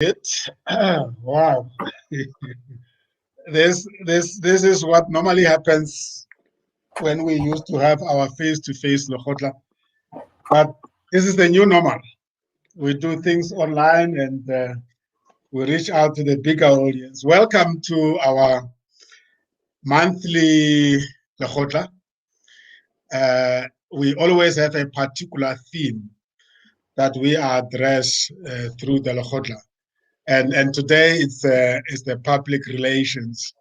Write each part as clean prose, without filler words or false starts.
It. Wow. This is what normally happens when we used to have our face-to-face LEKGOTLA. But this is the new normal. We do things online and we reach out to the bigger audience. Welcome to our monthly LEKGOTLA. We always have a particular theme that we address through the LEKGOTLA. And today it's the public relations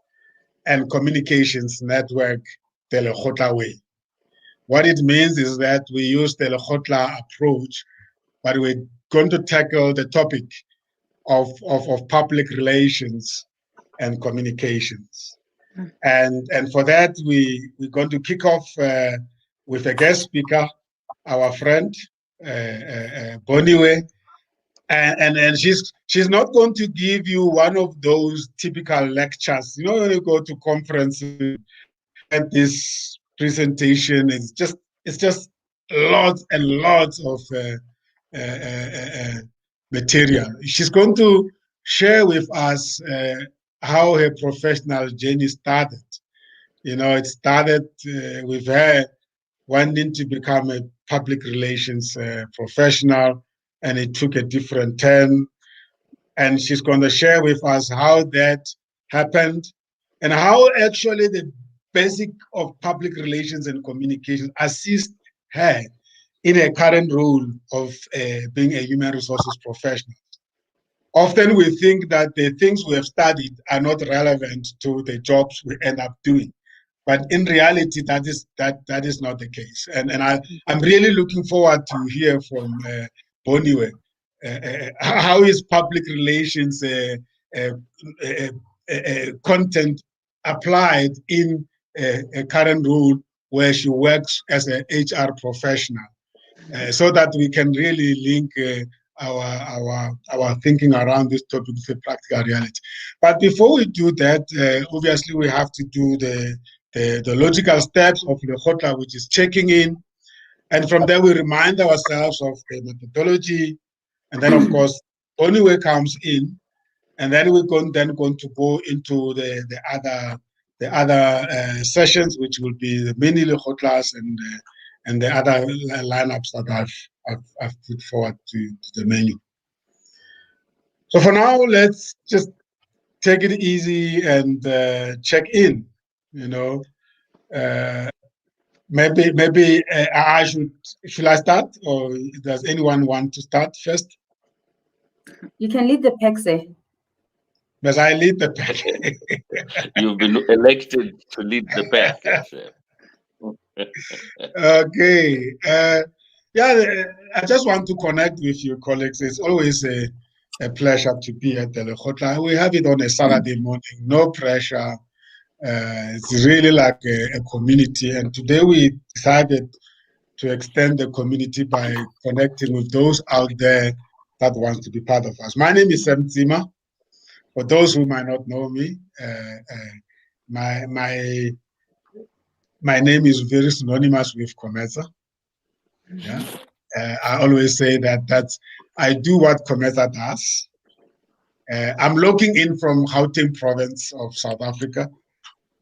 and communications network, the LEKGOTLA way. What it means is that we use the LEKGOTLA approach, but we're going to tackle the topic of public relations and communications. And for that, we're going to kick off with a guest speaker, our friend, Boniwe. And she's not going to give you one of those typical lectures. You know, when you go to conferences and this presentation, it's just lots and lots of material. She's going to share with us how her professional journey started. You know, it started with her wanting to become a public relations professional, and it took a different turn. And she's going to share with us how that happened and how actually the basic of public relations and communication assist her in her current role of being a human resources professional. Often we think that the things we have studied are not relevant to the jobs we end up doing. But in reality, that is not the case. And I'm really looking forward to hear from Boniwe. How is public relations content applied in a current role where she works as an HR professional, so that we can really link our thinking around this topic with the practical reality. But before we do that, obviously we have to do the logical steps of the LEKGOTLA, which is checking in. And from there, we remind ourselves of the methodology. And then, of course, Boniwe comes in. And then we're going to go into the other sessions, which will be the mini LEKGOTLAs and the other lineups that I've put forward to the menu. So for now, let's just take it easy and check in. You know, maybe I should I start, or does anyone want to start first? You can lead the PRCN. Because I lead the pack. You've been elected to lead the PRCN. Okay. Yeah, I just want to connect with you, colleagues. It's always a pleasure to be at the LEKGOTLA. We have it on a Saturday morning, no pressure. It's really like a community. And today we decided to extend the community by connecting with those out there that want to be part of us. My name is Sam Zima. For those who might not know me, my name is very synonymous with COMETSA. Yeah. I always say that I do what COMETSA does. I'm logging in from Gauteng province of South Africa.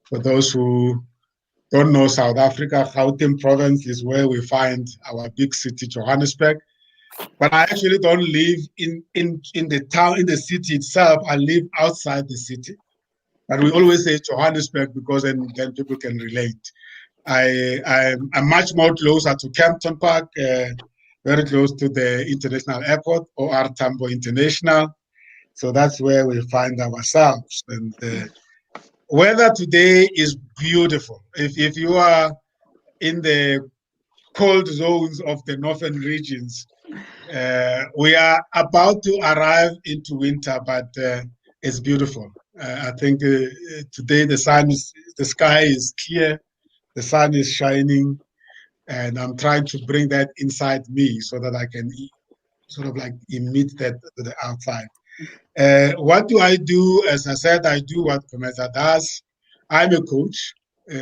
For those who don't know South Africa, Gauteng province is where we find our big city, Johannesburg. But I actually don't live in the town, in the city itself. I live outside the city. But we always say Johannesburg because then people can relate. I'm much more closer to Kempton Park, very close to the international airport, OR Tambo International. So that's where we find ourselves. And the weather today is beautiful. If you are in the cold zones of the northern regions, we are about to arrive into winter, but it's beautiful. I think today the sky is clear, the sun is shining, and I'm trying to bring that inside me so that I can sort of like emit that to the outside. What do I do? As I said, I do what COMETSA does. I'm a coach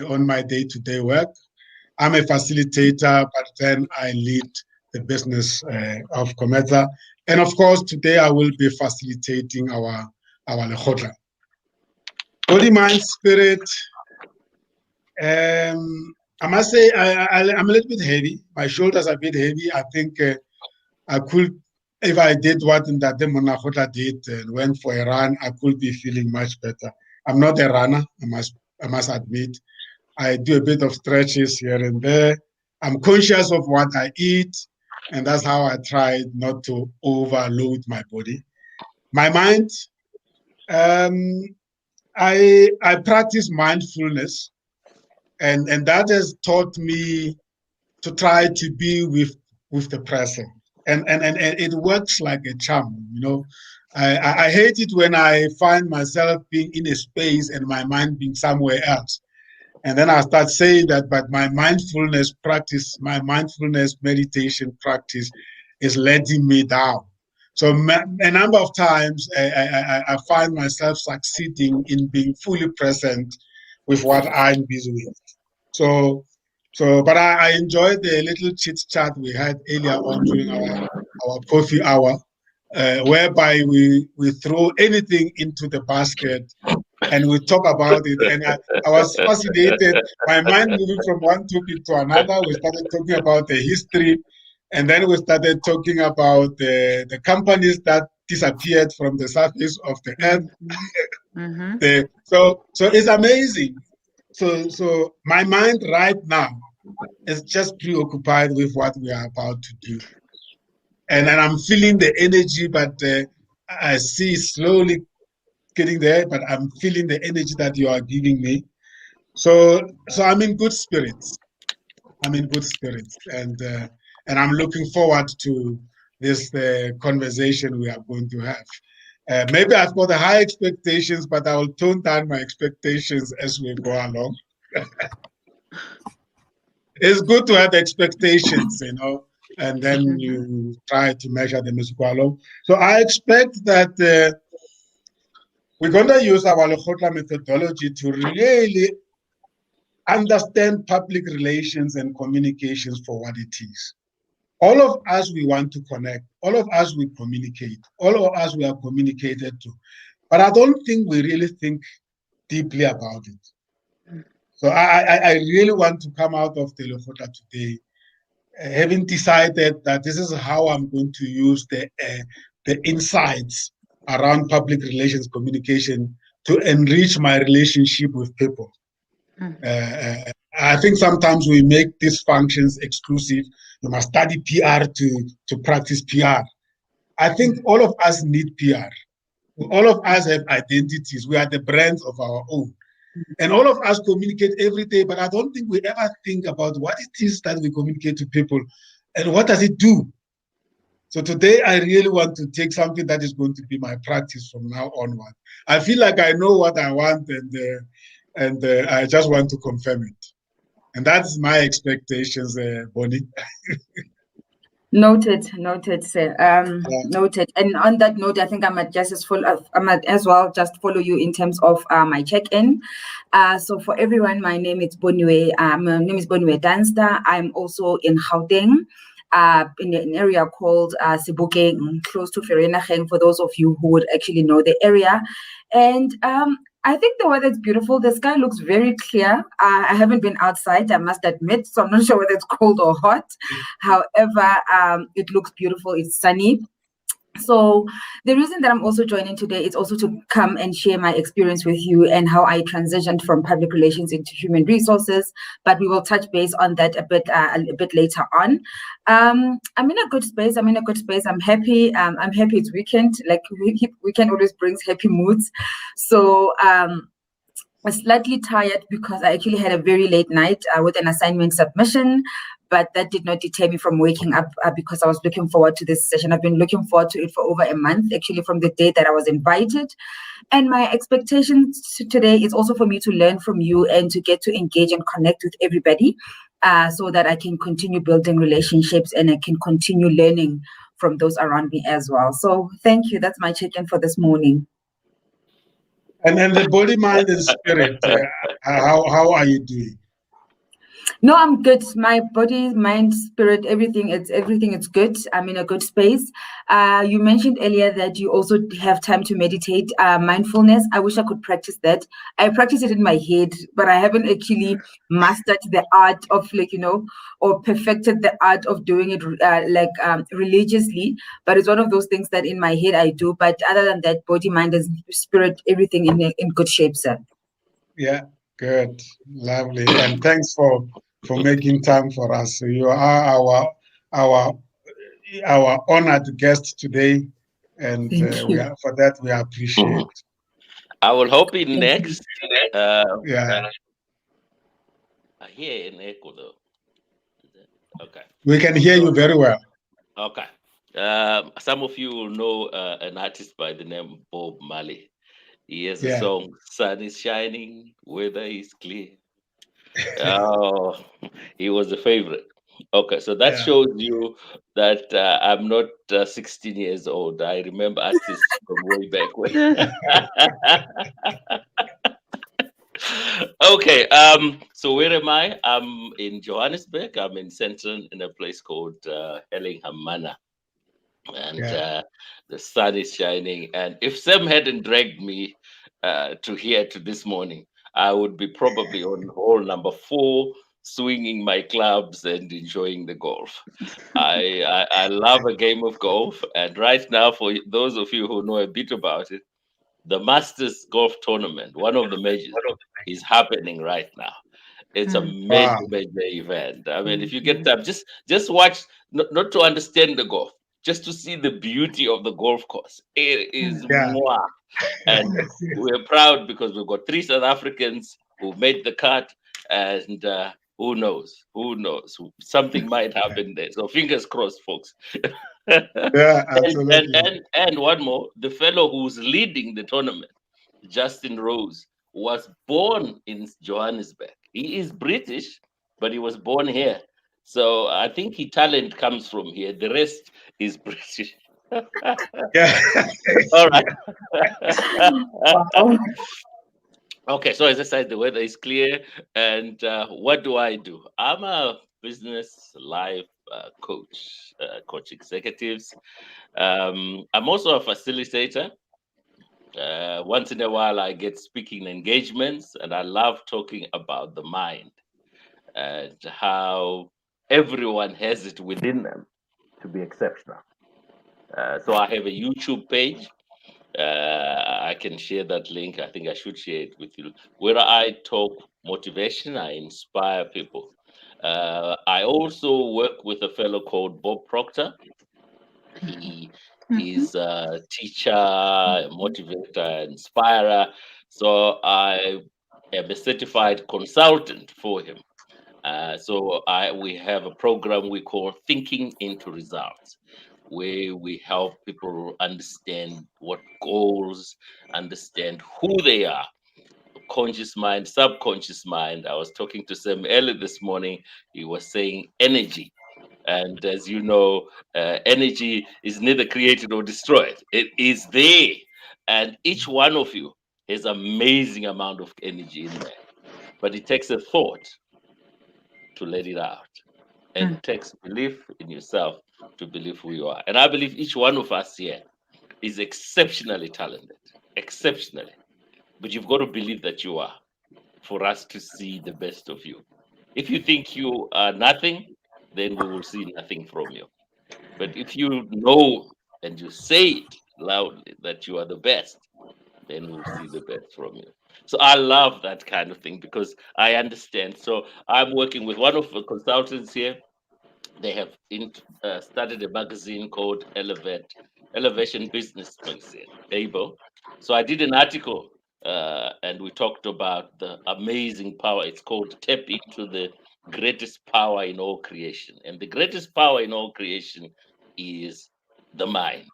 on my day-to-day work. I'm a facilitator, but then I lead the business of COMETSA. And of course, today I will be facilitating our LEKGOTLA. Body, mind, spirit. I must say I'm a little bit heavy. My shoulders are a bit heavy. I think I could, if I did what Ndate Monakgotla did and went for a run, I could be feeling much better. I'm not a runner, I must admit. I do a bit of stretches here and there. I'm conscious of what I eat, and that's how I try not to overload my body. My mind, I practice mindfulness, and that has taught me to try to be with the present, and it works like a charm. You know, I hate it when I find myself being in a space and my mind being somewhere else. And then I start saying that, but my mindfulness practice, my mindfulness meditation practice is letting me down. So a number of times I find myself succeeding in being fully present with what I'm busy with. But I enjoyed the little chit chat we had earlier on during our coffee hour, whereby we throw anything into the basket and we talk about it. And I was fascinated, my mind moving from one topic to another. We started talking about the history, and then we started talking about the companies that disappeared from the surface of the earth. Mm-hmm. So it's amazing. So my mind right now is just preoccupied with what we are about to do. And I'm feeling the energy, but I see slowly getting there, but I'm feeling the energy that you are giving me. So I'm in good spirits. I'm in good spirits, and I'm looking forward to this conversation we are going to have. Maybe I've got high expectations, but I will tone down my expectations as we go along. It's good to have expectations, you know, and then you try to measure them as we go along. So I expect that we're going to use our LEKGOTLA methodology to really understand public relations and communications for what it is. All of us, we want to connect. All of us, we communicate. All of us, we are communicated to. But I don't think we really think deeply about it. So I really want to come out of the LEKGOTLA today, having decided that this is how I'm going to use the insights around public relations communication to enrich my relationship with people. I think sometimes we make these functions exclusive. You must study PR to practice PR. I think all of us need PR. All of us have identities. We are the brands of our own. And all of us communicate every day, but I don't think we ever think about what it is that we communicate to people and what does it do. So today I really want to take something that is going to be my practice from now onward. I feel like I know what I want, and I just want to confirm it. And that's my expectations, Bonnie. Noted, sir. Noted. And on that note, I think I might as well just follow you in terms of my check-in. So for everyone, my name is Boniwe. My name is Boniwe Danster. I'm also in Gauteng, in an area called Sebokeng, close to Vereeniging, for those of you who would actually know the area. And I think the weather is beautiful. The sky looks very clear. I haven't been outside, I must admit, so I'm not sure whether it's cold or hot. However, it looks beautiful. It's sunny. So the reason that I'm also joining today is also to come and share my experience with you and how I transitioned from public relations into human resources. But we will touch base on that a bit later on. I'm in a good space. I'm happy. I'm happy it's weekend. Like weekend always brings happy moods. So I'm slightly tired because I actually had a very late night with an assignment submission. But that did not deter me from waking up because I was looking forward to this session. I've been looking forward to it for over a month, actually, from the day that I was invited. And my expectation today is also for me to learn from you and to get to engage and connect with everybody so that I can continue building relationships and I can continue learning from those around me as well. So thank you. That's my check-in for this morning. And the body, mind, and spirit, how are you doing? No, I'm good. My body, mind, spirit, everything, it's good. I'm in a good space. You mentioned earlier that you also have time to meditate, mindfulness. I wish I could practice that. I practice it in my head, but I haven't actually mastered the art of or perfected the art of doing it religiously. But it's one of those things that in my head I do. But other than that, body, mind, and spirit, everything in good shape, sir. Yeah, good, lovely, and thanks for making time for us. You are our honored guest today, and Thank you. for that we appreciate. I will hope in next. Yeah, I hear an echo though. Okay. we can hear you very well. Okay. Some of you will know an artist by the name Bob Marley. He has a Yeah, song, "Sun is shining, weather is clear." Oh, he was a favorite. Okay, so that yeah, shows you that I'm not 16 years old. I remember artists from way back when. Okay, so where am I? I'm in Johannesburg. I'm in Centron in a place called Ellingham Manor, and yeah. the sun is shining. And if Sam hadn't dragged me to here to this morning, I would be probably on hole number 4, swinging my clubs and enjoying the golf. I love a game of golf, and right now, for those of you who know a bit about it, the Masters Golf Tournament, one of the majors, is happening right now. It's a major, Wow. major event. I mean, if you get time, just watch, not to understand the golf, just to see the beauty of the golf course. It is Yeah. moi. And we're proud because we've got 3 South Africans who made the cut, and who knows? Who knows? Something might happen there. So fingers crossed, folks. Yeah, and, absolutely. and one more, the fellow who's leading the tournament, Justin Rose, was born in Johannesburg. He is British, but he was born here. So I think his talent comes from here. The rest is British. Yeah. All right. Wow. Okay, so as I said, the weather is clear. And what do? I'm a business life coach, coach executives. I'm also a facilitator. Once in a while, I get speaking engagements, and I love talking about the mind and how everyone has it within them to be exceptional. So I have a YouTube page. I can share that link. I think I should share it with you, where I talk motivation, I inspire people. I also work with a fellow called Bob Proctor. He is a teacher, a motivator, inspirer. So I am a certified consultant for him. We have a program we call Thinking into Results, where we help people understand what goals, understand who they are, conscious mind, subconscious mind. I was talking to Sam earlier this morning. He was saying energy. And as you know, energy is neither created or destroyed. It is there. And each one of you has amazing amount of energy in there. But it takes a thought to let it out. And it takes belief in yourself to believe who you are. And I believe each one of us here is exceptionally talented. Exceptionally. But you've got to believe that you are for us to see the best of you. If you think you are nothing, then we will see nothing from you. But if you know and you say it loudly that you are the best, then we'll see the best from you. So I love that kind of thing because I understand. So I'm working with one of the consultants here. They have started a magazine called Elevation Business Magazine, ABO. So I did an article and we talked about the amazing power. It's called Tap into the Greatest Power in All Creation. And the greatest power in all creation is the mind.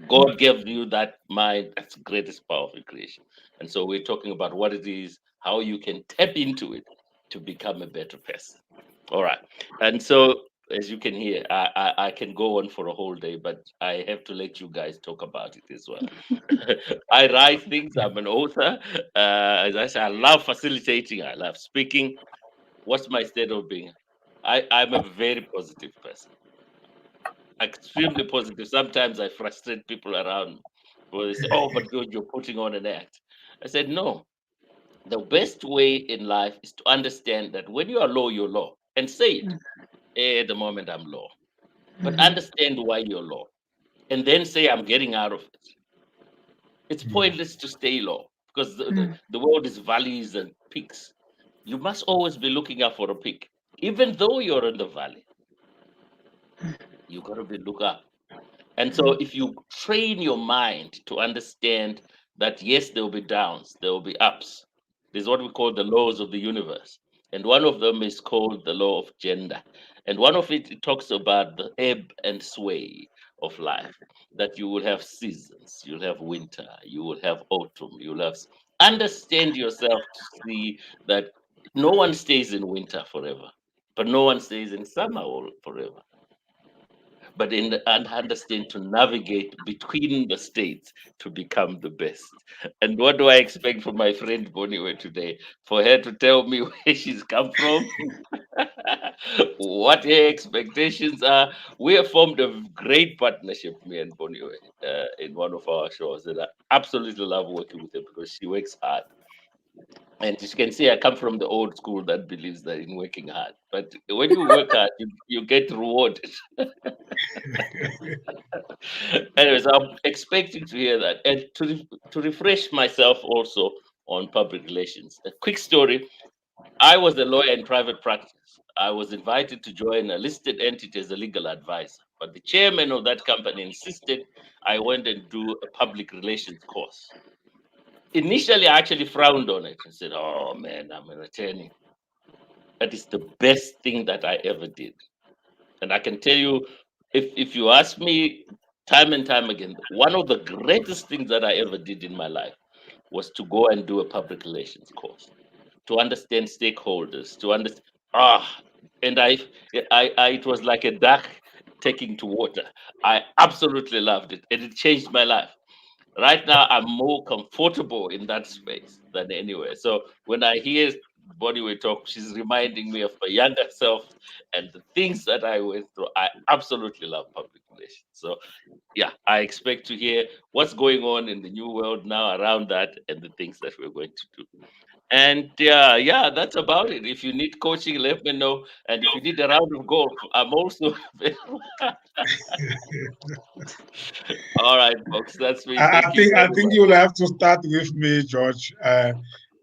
God gave you that mind. That's the greatest power of creation. And so we're talking about what it is, how you can tap into it to become a better person. All right. And so, as you can hear, I can go on for a whole day, but I have to let you guys talk about it as well. I write things. I'm an author. As I say, I love facilitating. I love speaking. What's my state of being? I'm a very positive person, extremely positive. Sometimes I frustrate people around me. Well, they say, "Oh, but you're putting on an act." I said, "No. The best way in life is to understand that when you are low, you're low, and say it. At the moment, I'm low, but understand why you're low, and then say I'm getting out of it. It's pointless to stay low because the world is valleys and peaks. You must always be looking out for a peak, even though you're in the valley. You got to be look up. And so, if you train your mind to understand that, yes, there will be downs, there will be ups. There's what we call the laws of the universe. And one of them is called the law of gender. And one of it talks about the ebb and sway of life, that you will have seasons, you'll have winter, you will have autumn, you'll have. Understand yourself to see that no one stays in winter forever, but no one stays in summer forever, but and understand to navigate between the states to become the best. And what do I expect from my friend Boniwe today? For her to tell me where she's come from, what her expectations are. We have formed a great partnership, me and Boniwe, in one of our shows, and I absolutely love working with her because she works hard. And you can see I come from the old school that believes that in working hard. But when you work hard, you get rewarded. Anyways, I'm expecting to hear that. And to refresh myself also on public relations. A quick story. I was a lawyer in private practice. I was invited to join a listed entity as a legal advisor. But the chairman of that company insisted I went and do a public relations course. Initially, I actually frowned on it and said, "Oh man, I'm an attorney. That is the best thing that I ever did." And I can tell you, if you ask me time and time again, one of the greatest things that I ever did in my life was to go and do a public relations course, to understand stakeholders, to understand and it was like a duck taking to water. I absolutely loved it, and it changed my life. Right now, I'm more comfortable in that space than anywhere. So when I hear Bodyway talk, she's reminding me of my younger self and the things that I went through. I absolutely love public relations. So yeah, I expect to hear what's going on in the new world now around that and the things that we're going to do. And yeah, that's about it. If you need coaching, let me know. And if you need a round of golf, I'm also available. All right, folks, that's me. Thank you I very think much. you'll have to start with me, George.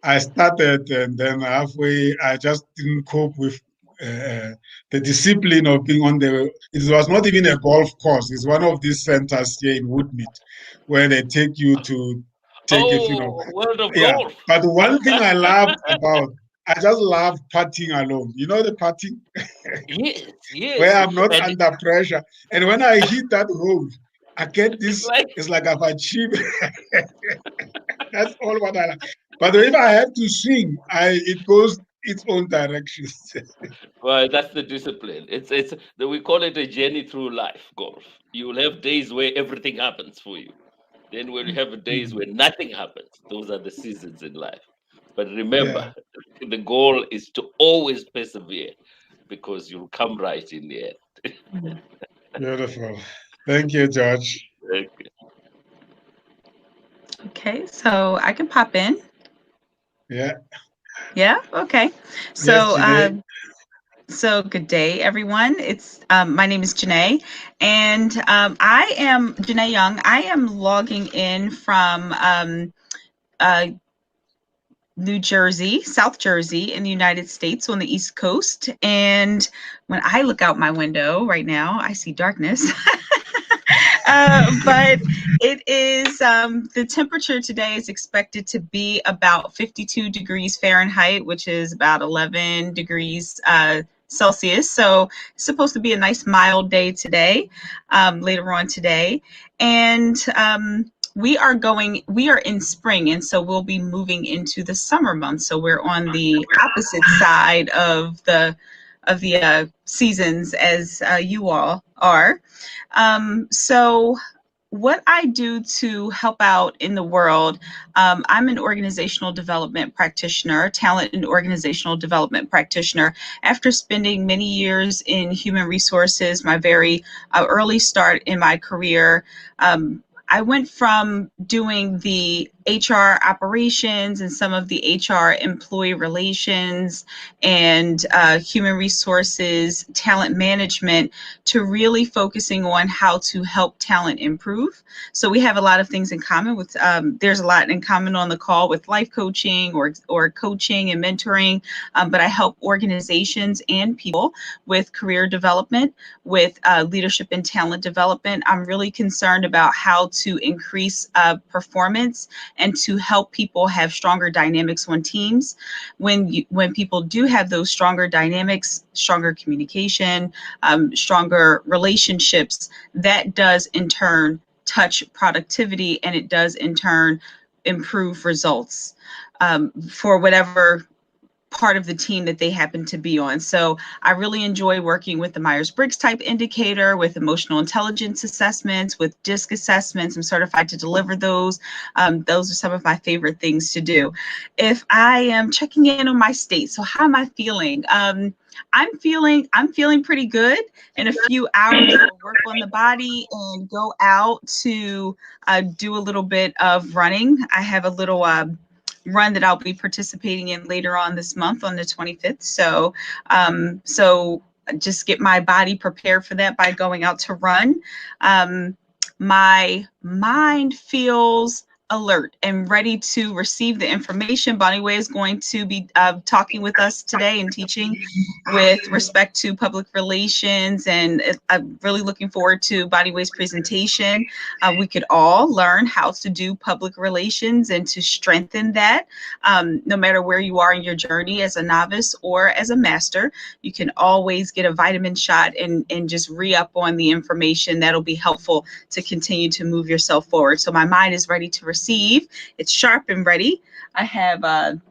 I started, and then halfway I just didn't cope with the discipline of being on the. It was not even a golf course. It's one of these centers here in Woodmead where they take you to take it. Oh, World of Yeah. Golf. But one thing I loved about, I just love putting alone. You know the putting Yes, where yes. I'm not And under pressure, and when I hit that hole, I get it's this. like, It's like I've achieved. That's all what I like. But if I have to swing, it goes its own direction. well, that's the discipline. It's we call it a journey through life, golf. You will have days where everything happens for you. Then when you have days where nothing happens, those are the seasons in life. But remember, Yeah, the goal is to always persevere because you'll come right in the end. beautiful. Thank you, George. Okay. Okay, so I can pop in. Yeah. Yeah. Okay. Yes, So, Jide. so good day, everyone. It's my name is Janae, and I am Janae Young. I am logging in from New Jersey, South Jersey, in the United States on the East Coast. And when I look out my window right now, I see darkness. But it is the temperature today is expected to be about 52 degrees Fahrenheit, which is about 11 degrees Celsius. So it's supposed to be a nice mild day today, later on today. And we are in spring, and so we'll be moving into the summer months. So we're on the opposite side of the seasons as you all are. So what I do to help out in the world, I'm an organizational development practitioner, talent and organizational development practitioner. After spending many years in human resources, my very early start in my career, I went from doing the HR operations and some of the HR employee relations and human resources, talent management, to really focusing on how to help talent improve. So we have a lot of things in common with, there's a lot in common on the call with life coaching or coaching and mentoring, but I help organizations and people with career development, with leadership and talent development. I'm really concerned about how to increase performance and to help people have stronger dynamics on teams. When people do have those stronger dynamics, stronger communication, stronger relationships, that does in turn touch productivity, and it does in turn improve results for whatever part of the team that they happen to be on. So I really enjoy working with the Myers-Briggs type indicator, with emotional intelligence assessments, with DISC assessments. I'm certified to deliver those. Those are some of my favorite things to do. If I am checking in on my state, so how am I feeling? I'm feeling pretty good. In a few hours, I'll work on the body and go out to do a little bit of running. I have a little run that I'll be participating in later on this month on the 25th. So, so just get my body prepared for that by going out to run. My mind feels alert and ready to receive the information. Bonnie Way is going to be talking with us today and teaching with respect to public relations, and I'm really looking forward to Bonnie Way's presentation. We could all learn how to do public relations and to strengthen that. No matter where you are in your journey as a novice or as a master, you can always get a vitamin shot and just re-up on the information that'll be helpful to continue to move yourself forward. So my mind is ready to receive. It's sharp and ready. I have a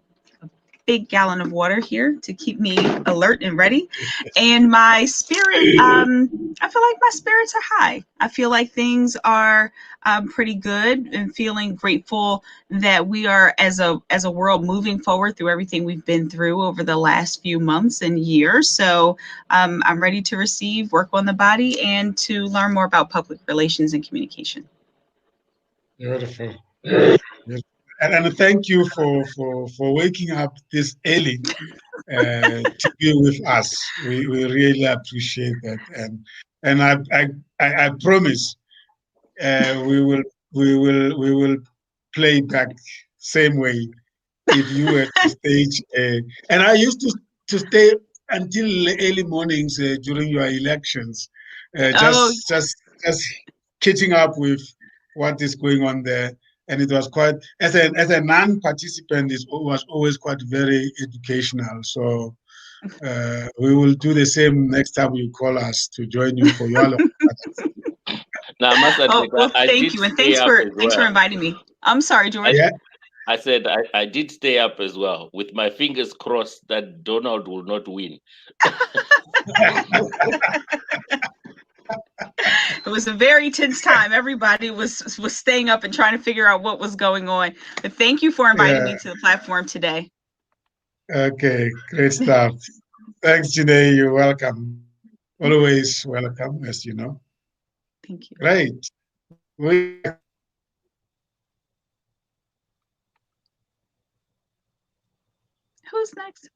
big gallon of water here to keep me alert and ready. And my spirit, I feel like my spirits are high. I feel like things are pretty good, and feeling grateful that we are as a world moving forward through everything we've been through over the last few months and years. So I'm ready to receive, work on the body, and to learn more about public relations and communication. Beautiful. And thank you for waking up this early to be with us. We really appreciate that, and I promise we will play back same way if you were to stage. And I used to stay until early mornings during your elections, just catching up with what is going on there. And it was quite, as a non-participant, it was always quite very educational. So we will do the same next time you call us to join you for your. Now, I must admit, well, thank you, and thanks for inviting me. I'm sorry, George. I said I did stay up as well, with my fingers crossed that Donald will not win. It was a very tense time. Everybody was staying up and trying to figure out what was going on. But thank you for inviting me to the platform today. Okay, great stuff. Thanks, Jide. You're welcome. Always welcome, as you know. Thank you. Great. Who's next?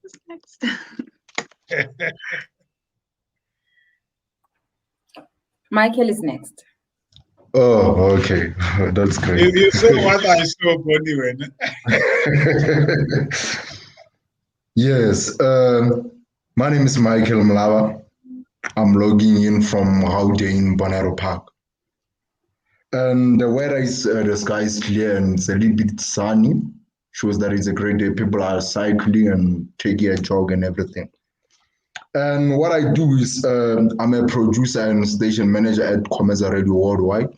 Michael is next. Oh, okay. That's great. You saw what I saw, anyway. Yes. My name is Michael Mlava. I'm logging in from Gauteng, Bonero Park. And the weather is, the sky is clear and it's a little bit sunny. Shows that it's a great day. People are cycling and taking a jog and everything. And what I do is I'm a producer and station manager at COMETSA Radio Worldwide.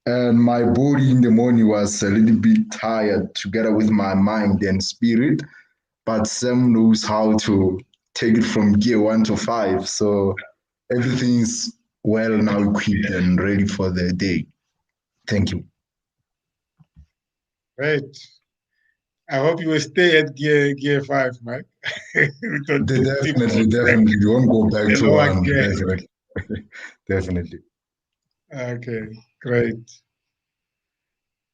And my body in the morning was a little bit tired together with my mind and spirit. But Sam knows how to take it from gear 1 to 5. So everything is well now equipped and ready for the day. Thank you. Great. I hope you will stay at gear 5, Mike. Definitely. You won't go back to one. Definitely. Definitely. Okay, great.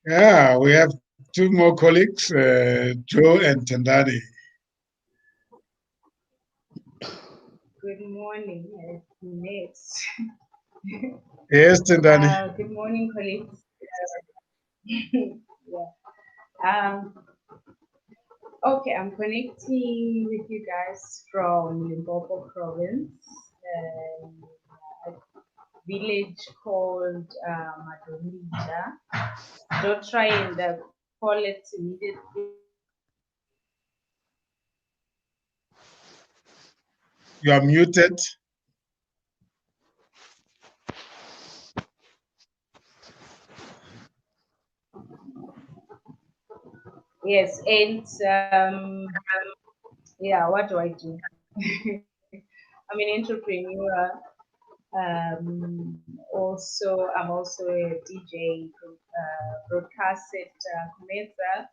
Yeah, we have two more colleagues, Joe and Tendani. Good morning. Next. Yes, Tendani. Good morning, colleagues. Okay, I'm connecting with you guys from Limpopo province, a village called Madonija. Don't try and call it immediately. You are muted. Yes, and yeah, what do I do? I'm an entrepreneur. I'm also a DJ, broadcast at COMETSA.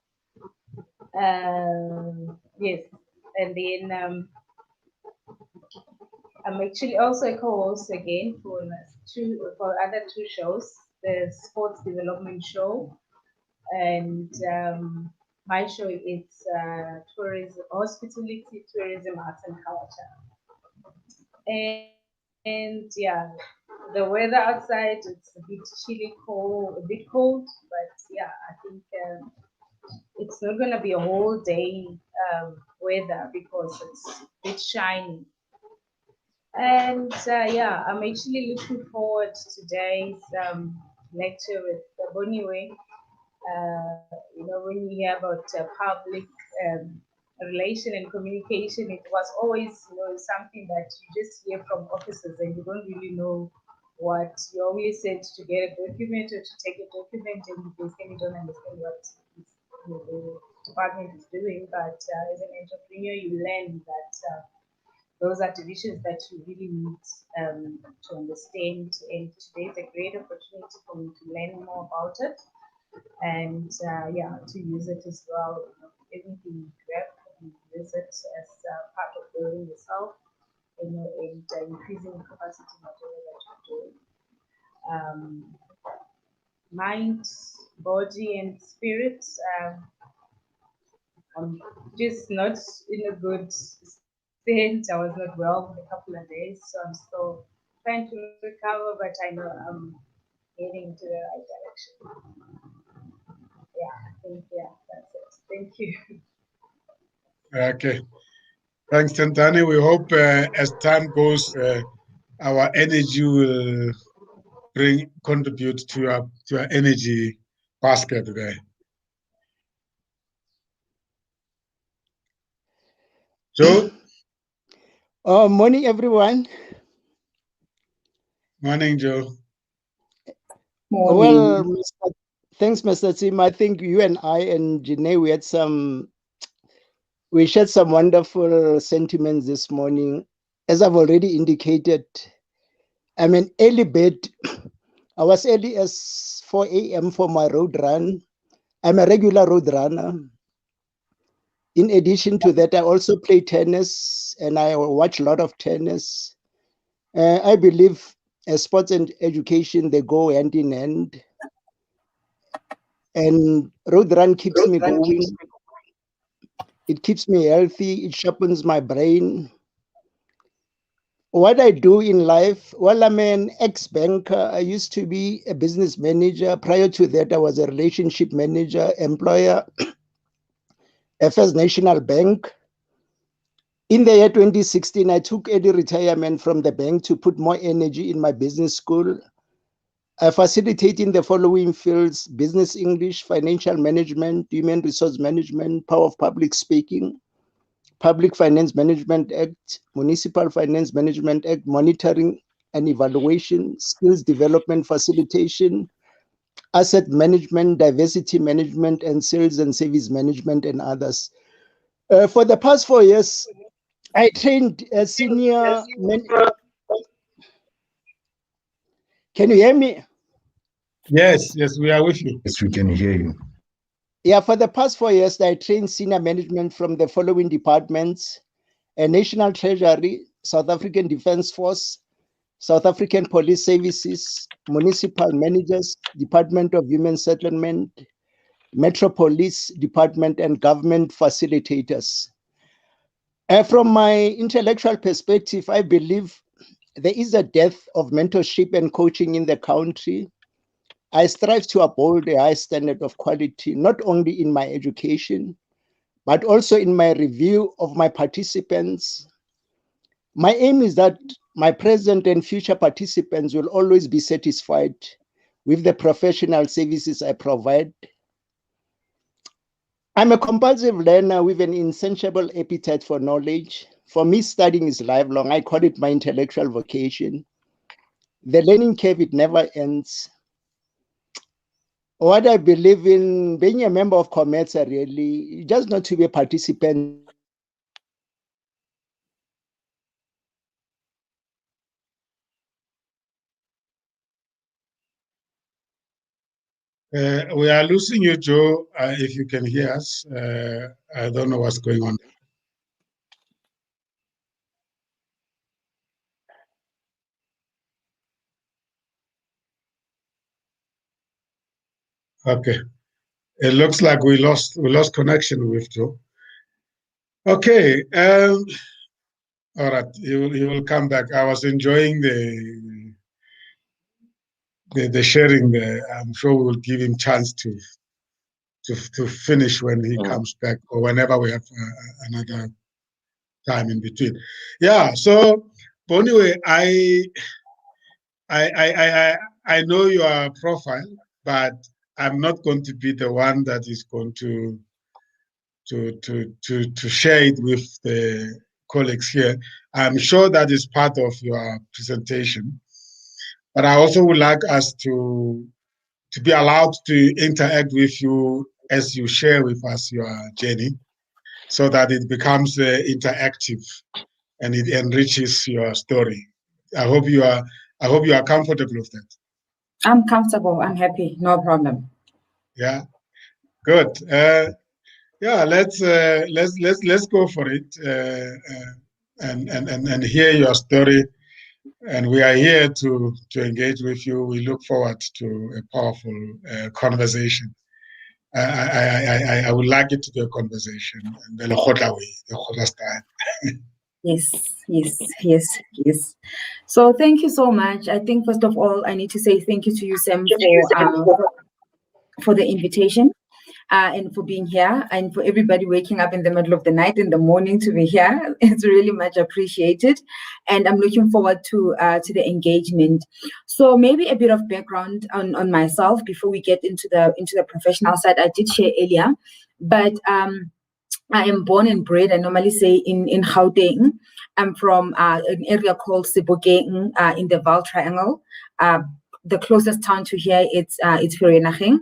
Yes, and then I'm actually also a co-host again for other two shows, the Sports Development Show, and my show is tourism, hospitality, tourism, arts and culture. And yeah, the weather outside it's a bit chilly, cold, a bit cold, but yeah, I think it's not gonna be a whole day weather because it's a bit shiny. And yeah, I'm actually looking forward to today's lecture with Boniwe. When you hear about public relation and communication, it was always, something that you just hear from officers and you don't really know what you always said to get a document or to take a document, and you basically don't understand what the department is doing. But as an entrepreneur, you learn that those are divisions that you really need to understand. And today is a great opportunity for me to learn more about it and yeah, to use it as well. Everything you grab, you use it as part of building yourself, and increasing capacity in whatever that you're doing. Mind, body, and spirit. I'm just not in a good state. I was not well for a couple of days, so I'm still trying to recover, but I know I'm heading to the right direction. Yeah, I think, yeah, that's it. Thank you. Okay. Thanks, Tendani. We hope as time goes, our energy will contribute to our energy basket there. Joe? Morning, everyone. Morning, Joe. Morning. Well, thanks, Mr. Tim. I think you and I and Janae, we shared some wonderful sentiments this morning. As I've already indicated, I'm an early bird. I was early as 4 a.m. for my road run. I'm a regular road runner. In addition to that, I also play tennis and I watch a lot of tennis. I believe sports and education, they go hand in hand. And road run keeps me going. It keeps me healthy. It sharpens my brain. What I do in life, well, I'm an ex-banker. I used to be a business manager. Prior to that, I was a relationship manager, employer, at First National Bank. In the year 2016, I took early retirement from the bank to put more energy in my business school. I facilitate in the following fields: business English, financial management, human resource management, power of public speaking, Public Finance Management Act, Municipal Finance Management Act, monitoring and evaluation, skills development facilitation, asset management, diversity management, and sales and service management, and others. For the past 4 years, I trained a senior. Can you hear me? Yes, yes, we are with you. Yes, we can hear you. Yeah, for the past 4 years, I trained senior management from the following departments: National Treasury, South African Defence Force, South African Police Services, Municipal Managers, Department of Human Settlement, Metro Police Department, and government facilitators. From my intellectual perspective, I believe there is a dearth of mentorship and coaching in the country. I strive to uphold a high standard of quality, not only in my education, but also in my review of my participants. My aim is that my present and future participants will always be satisfied with the professional services I provide. I'm a compulsive learner with an insatiable appetite for knowledge. For me, studying is lifelong. I call it my intellectual vocation. The learning curve, it never ends. What I believe in, being a member of COMETSA, really, just not to be a participant. We are losing you, Joe, if you can hear us. I don't know what's going on. Okay. It looks like we lost connection with Joe. Okay. All right. He will come back. I was enjoying the sharing there. I'm sure we will give him chance to finish when he comes back, or whenever we have another time in between. Yeah. So, but anyway, I know your profile, but I'm not going to be the one that is going to share it with the colleagues here. I'm sure that is part of your presentation, but I also would like us to be allowed to interact with you as you share with us your journey, so that it becomes interactive and it enriches your story. I hope you are comfortable with that. I'm comfortable. I'm happy. No problem. Yeah, good. Yeah, let's go for it and hear your story. And we are here to engage with you. We look forward to a powerful conversation. I would like it to be a conversation, and the LEKGOTLA way, the LEKGOTLA style. Yes. So thank you so much. I think first of all, I need to say thank you to you, Sam, for the invitation. And for being here, and for everybody waking up in the middle of the night, in the morning to be here. It's really much appreciated, and I'm looking forward to the engagement. So maybe a bit of background on myself before we get into the professional side. I did share earlier, but I am born and bred, I normally say, in Gauteng. I'm from an area called Sebokeng in the Vaal Triangle. The closest town to here, it's Vereeniging.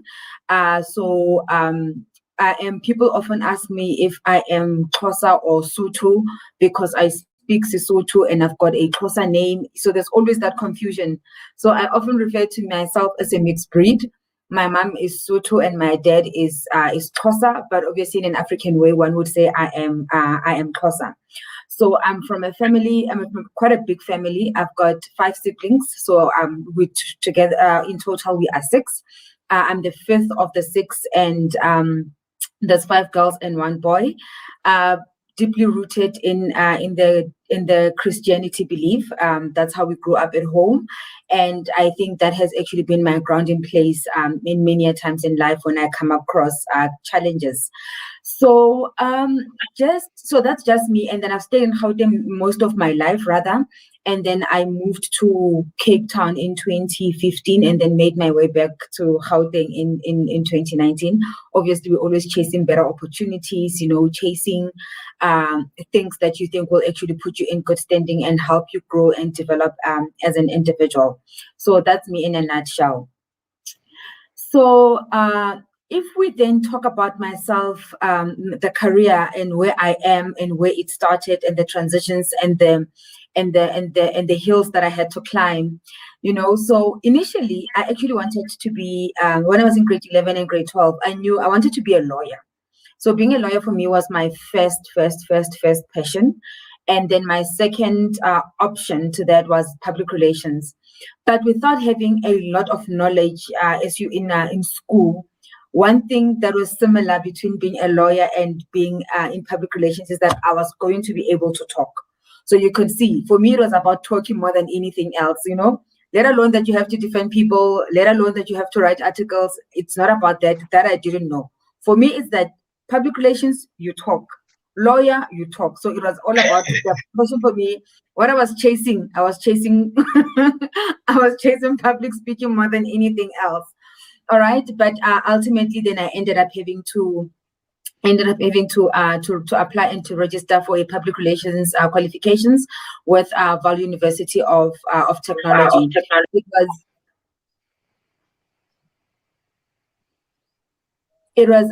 People often ask me if I am Xhosa or Sotho, because I speak Sesotho and I've got a Xhosa name. So there's always that confusion. So I often refer to myself as a mixed breed. My mom is Sotho and my dad is Xhosa, but obviously in an African way, one would say I am Xhosa. So I'm from a family. I'm from quite a big family. I've got 5 siblings. So together in total we are 6. I'm the 5th of the 6, and there's 5 girls and 1 boy. Deeply rooted in the Christianity belief. That's how we grew up at home, and I think that has actually been my grounding place in many times in life when I come across challenges. So that's just me, and then I've stayed in Gauteng most of my life, rather. And then I moved to Cape Town in 2015, and then made my way back to Gauteng in 2019. Obviously, we're always chasing better opportunities, chasing things that you think will actually put you in good standing and help you grow and develop as an individual. So that's me in a nutshell. So if we then talk about myself, the career and where I am and where it started, and the transitions and the the hills that I had to climb, you know. So initially, I actually wanted to be, when I was in grade 11 and grade 12, I knew I wanted to be a lawyer. So being a lawyer for me was my first passion. And then my second option to that was public relations. But without having a lot of knowledge as you in school, one thing that was similar between being a lawyer and being in public relations is that I was going to be able to talk. So you can see, for me, it was about talking more than anything else, you know, let alone that you have to defend people, let alone that you have to write articles. It's not about that. That I didn't know. For me, it's that public relations, you talk. Lawyer, you talk. So it was all about the passion for me. What I was chasing I was chasing public speaking more than anything else. All right. But ultimately, then I ended up having to apply and to register for a public relations qualifications with Val University of Technology. It was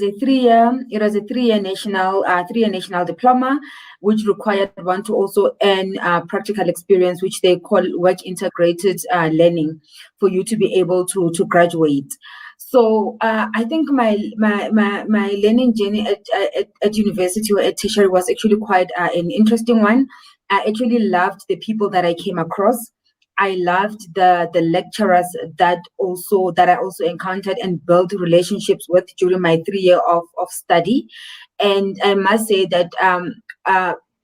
a 3-year national diploma, which required one to also earn practical experience, which they call work integrated learning, for you to be able to graduate. So I think my learning journey at university or at tertiary was actually quite an interesting one. I actually loved the people that I came across. I loved the lecturers that I also encountered and built relationships with during my 3 year of study. And I must say that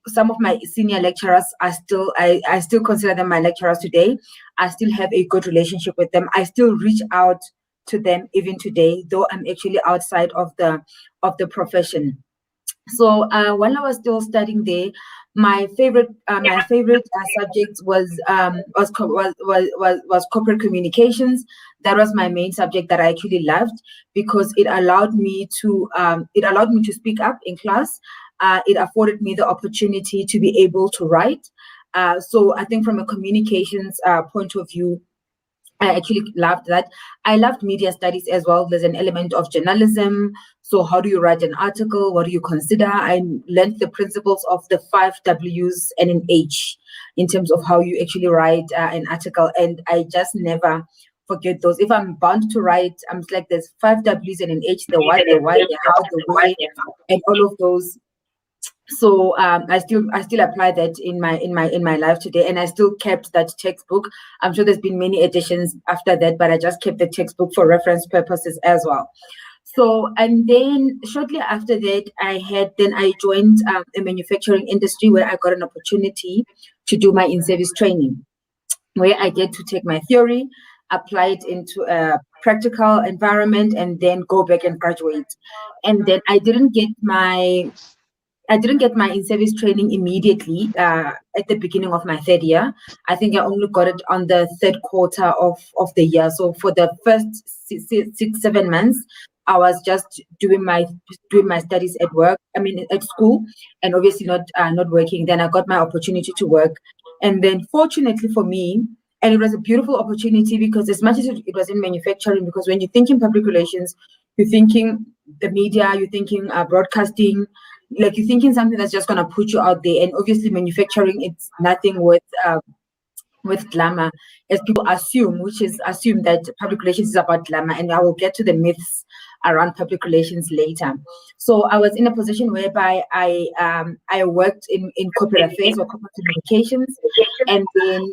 some of my senior lecturers are still, I still consider them my lecturers today. I still have a good relationship with them. I still reach out to them even today, though I'm actually outside of the profession. So while I was still studying there, my favorite subject was corporate communications. That was my main subject that I actually loved, because it allowed me to speak up in class. It afforded me the opportunity to be able to write. So I think from a communications point of view, I actually loved that. I loved media studies as well. There's an element of journalism. So how do you write an article? What do you consider? I learned the principles of the 5 W's and an H in terms of how you actually write an article. And I just never forget those. If I'm bound to write, I'm like, there's 5 W's and an H, the what, the why, the how, the why, and all of those. So I still apply that in my life today, and I still kept that textbook. I'm sure there's been many editions after that, but I just kept the textbook for reference purposes as well. So, and then shortly after that, I joined a manufacturing industry where I got an opportunity to do my in-service training, where I get to take my theory, apply it into a practical environment, and then go back and graduate. And then I didn't get my in-service training immediately at the beginning of my 3rd year. I think I only got it on the 3rd quarter of the year. So for the first 6-7 months, I was just doing my studies at school, and obviously not working. Then I got my opportunity to work, and then fortunately for me, and it was a beautiful opportunity, because as much as it was in manufacturing, because when you think in public relations, you're thinking the media, you're thinking broadcasting, like you're thinking something that's just going to put you out there. And obviously manufacturing, it's nothing with glamour, as people assume, which is assume that public relations is about glamour. And I will get to the myths around public relations later. So I was in a position whereby I worked in corporate affairs or corporate communications, and then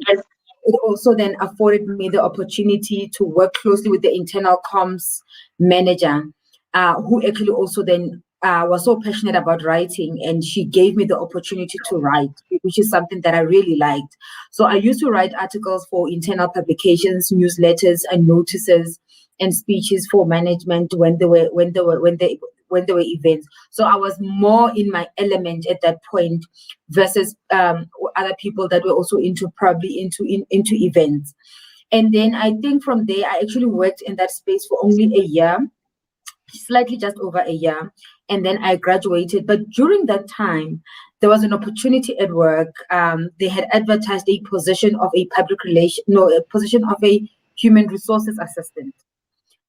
it also then afforded me the opportunity to work closely with the internal comms manager, who actually also then was so passionate about writing, and she gave me the opportunity to write, which is something that I really liked. So I used to write articles for internal publications, newsletters, and notices, and speeches for management when there were events. So I was more in my element at that point versus other people that were also into events. And then I think from there, I actually worked in that space for only a year, slightly just over a year, and then I graduated. But during that time, there was an opportunity at work. They had advertised a position of a human resources assistant.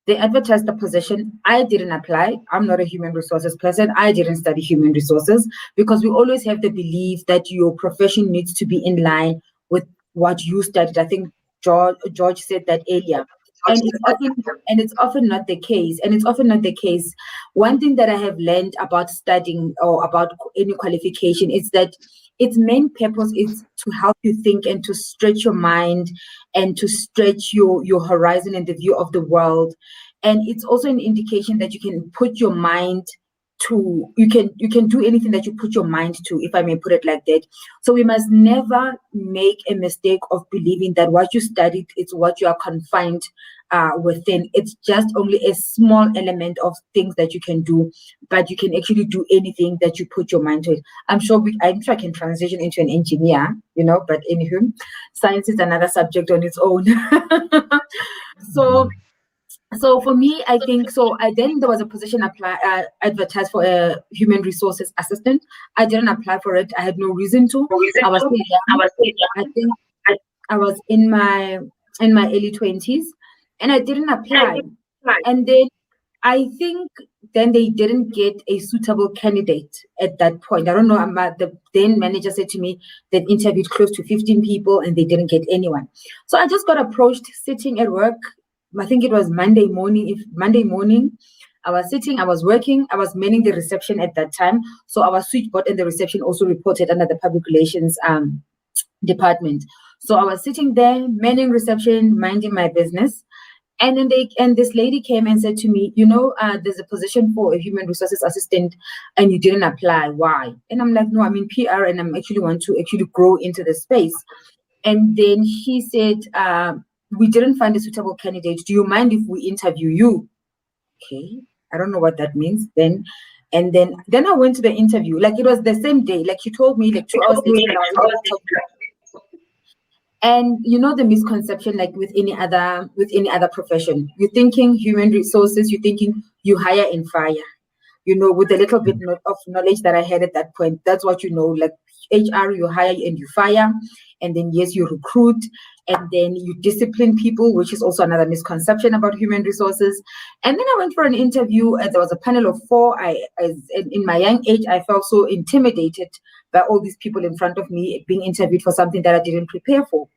They advertised the position. I didn't apply. I'm not a human resources person. I didn't study human resources, because we always have the belief that your profession needs to be in line with what you studied. I think George said that earlier. And it's often not the case. And it's often not the case. One thing that I have learned about studying or about any qualification is that its main purpose is to help you think and to stretch your mind and to stretch your horizon and the view of the world. And it's also an indication that you can put your mind to, you can do anything that you put your mind to, if I may put it like that. So we must never make a mistake of believing that what you studied is what you are confined within. It's just only a small element of things that you can do, but you can actually do anything that you put your mind to it. I'm sure I can transition into an engineer, but anywho, science is another subject on its own. So for me, I think so. Then there was a position advertised for a human resources assistant. I didn't apply for it. I had no reason to. I was still young. I think I was in my early 20s, and I didn't apply. And then I think then they didn't get a suitable candidate at that point. I don't know. The then manager said to me they interviewed close to 15 people and they didn't get anyone. So I just got approached sitting at work. I think it was Monday morning. I was sitting, I was working, I was manning the reception at that time. So our switchboard and the reception also reported under the public relations department. So I was sitting there, manning reception, minding my business. And then this lady came and said to me, there's a position for a human resources assistant and you didn't apply. Why? And I'm like, no, I'm in PR and I'm want to grow into the space. And then she said, we didn't find a suitable candidate. Do you mind if we interview you? Okay. I don't know what that means then. And then I went to the interview. Like it was the same day. Like she told me like 2 hours later. And the misconception, like with any other profession, you're thinking human resources, you're thinking you hire and fire. With a little bit of knowledge that I had at that point, that's what like HR, you hire and you fire, and then yes, you recruit, and then you discipline people, which is also another misconception about human resources. And then I went for an interview, and there was a panel of 4. In my young age, I felt so intimidated by all these people in front of me being interviewed for something that I didn't prepare for.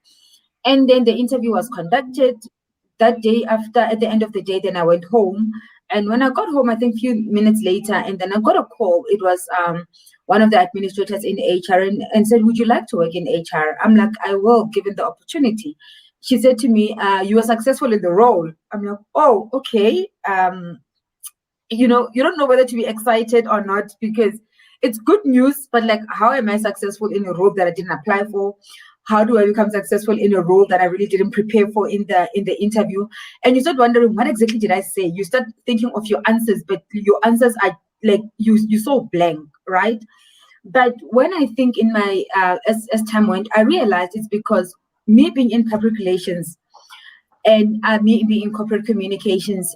And then the interview was conducted that day. At the end of the day, then I went home. And when I got home, I think a few minutes later, and then I got a call. It was one of the administrators in HR and said, would you like to work in HR? I'm like, I will, given the opportunity. She said to me, you were successful in the role. I'm like, oh, okay. You don't know whether to be excited or not, because it's good news, but like, how am I successful in a role that I didn't apply for? How do I become successful in a role that I really didn't prepare for in the interview? And you start wondering, what exactly did I say? You start thinking of your answers, but your answers are like you so blank, right? But when I think in my as time went, I realized it's because me being in public relations and me being in corporate communications,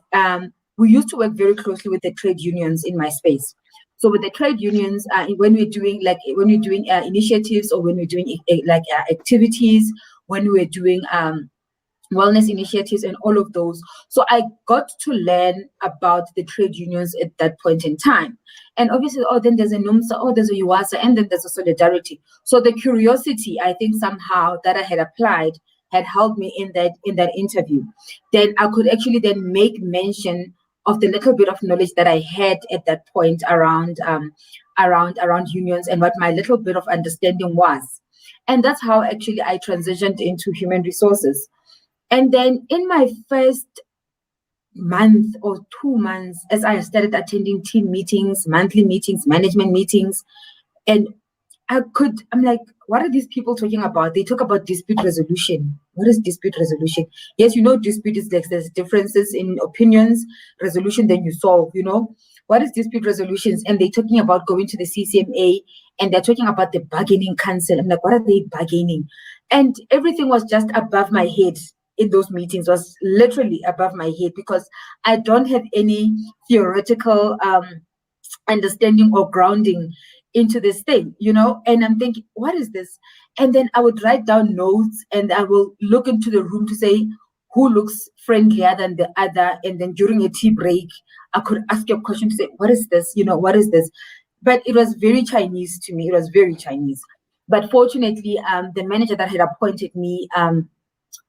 we used to work very closely with the trade unions in my space. So with the trade unions, when we're doing initiatives, or when we're doing activities, when we're doing wellness initiatives and all of those. So I got to learn about the trade unions at that point in time. And obviously, then there's a NUMSA, there's a UASA, and then there's a solidarity. So the curiosity, I think somehow that I had applied had helped me in that interview. Then I could actually then make mention of the little bit of knowledge that I had at that point around unions and what my little bit of understanding was. And that's how actually I transitioned into human resources. And then in my first month or 2 months, as I started attending team meetings, monthly meetings, management meetings, and I'm like, what are these people talking about? They talk about dispute resolution. What is dispute resolution? Yes, dispute is like there's differences in opinions, resolution, then you solve, What is dispute resolutions? And they're talking about going to the CCMA, and they're talking about the bargaining council. I'm like, what are they bargaining? And everything was just above my head in those meetings, was literally above my head, because I don't have any theoretical understanding or grounding into this thing, and I'm thinking, what is this? And then I would write down notes, and I will look into the room to say, who looks friendlier than the other. And then during a tea break, I could ask you a question to say, what is this? What is this? But it was very Chinese to me. It was very Chinese. But fortunately, the manager that had appointed me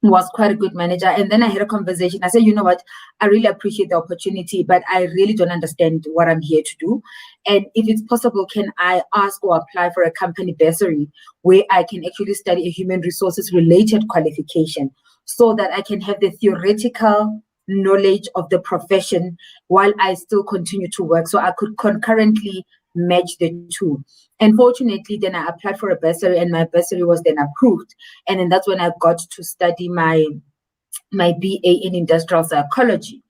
was quite a good manager. And then I had a conversation. I said, you know what, I really appreciate the opportunity, but I really don't understand what I'm here to do. And if it's possible, can I ask or apply for a company bursary where I can actually study a human resources related qualification so that I can have the theoretical knowledge of the profession while I still continue to work, so I could concurrently match the two. And fortunately, then I applied for a bursary, and my bursary was then approved. And then that's when I got to study my BA in industrial psychology,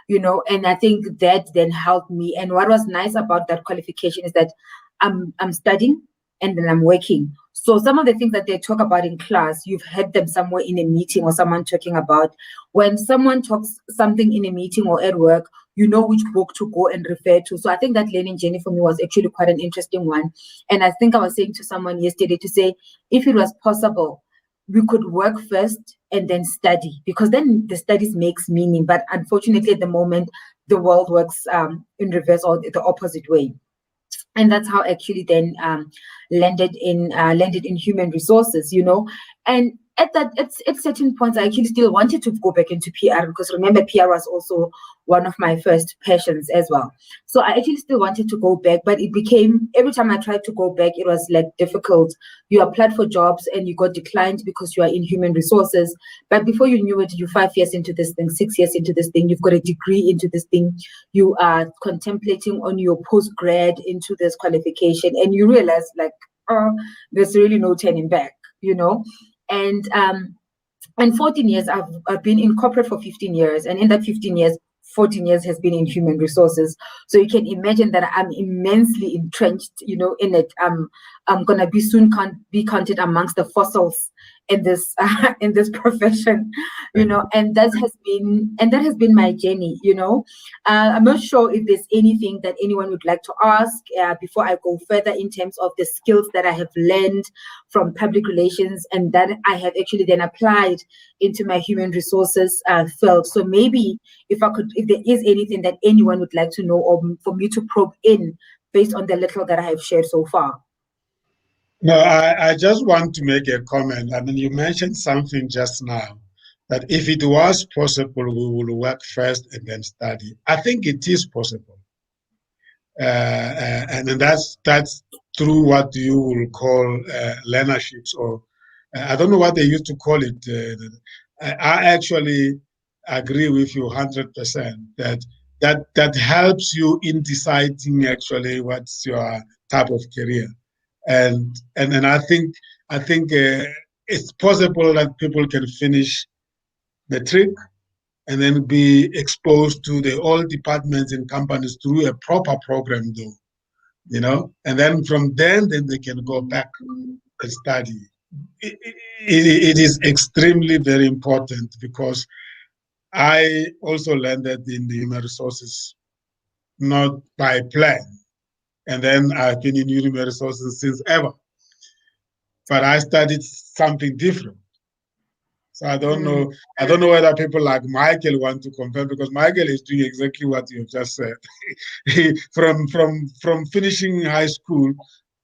and I think that then helped me. And what was nice about that qualification is that I'm studying and then I'm working. So some of the things that they talk about in class, you've heard them somewhere in a meeting or someone talking about. When someone talks something in a meeting or at work, you know which book to go and refer to. So I think that learning journey for me was actually quite an interesting one. And I think I was saying to someone yesterday to say, if it was possible, we could work first and then study, because then the studies makes meaning. But unfortunately, at the moment, the world works in reverse or the opposite way. And that's how I actually then landed in human resources, And at certain points, I actually still wanted to go back into PR, because remember, PR was also one of my first passions as well. So I actually still wanted to go back, but it became, every time I tried to go back, it was like difficult. You applied for jobs and you got declined because you are in human resources. But before you knew it, you're 5 years into this thing, 6 years into this thing, you've got a degree into this thing, you are contemplating on your postgrad into this qualification, and you realize there's really no turning back, And 14 years, I've been in corporate for 15 years. And in that 15 years, 14 years has been in human resources. So you can imagine that I'm immensely entrenched, in it. I'm going to be soon be counted amongst the fossils in this in this profession, and that has been my journey, I'm not sure if there's anything that anyone would like to ask before I go further in terms of the skills that I have learned from public relations and that I have actually then applied into my human resources field. So maybe if there is anything that anyone would like to know, or for me to probe in based on the little that I have shared so far. No, I just want to make a comment. I mean, you mentioned something just now, that if it was possible, we would work first and then study. I think it is possible. And that's through what you will call learnerships, or I don't know what they used to call it. I actually agree with you 100% that helps you in deciding actually what's your type of career. And I think it's possible that people can finish the trick and then be exposed to all departments in companies through a proper program, though, and then from then they can go back and study. It is extremely very important, because I also landed in the human resources not by plan. And then I've been in human resources since ever. But I studied something different. So I don't know whether people like Michael want to compare, because Michael is doing exactly what you've just said. From finishing high school,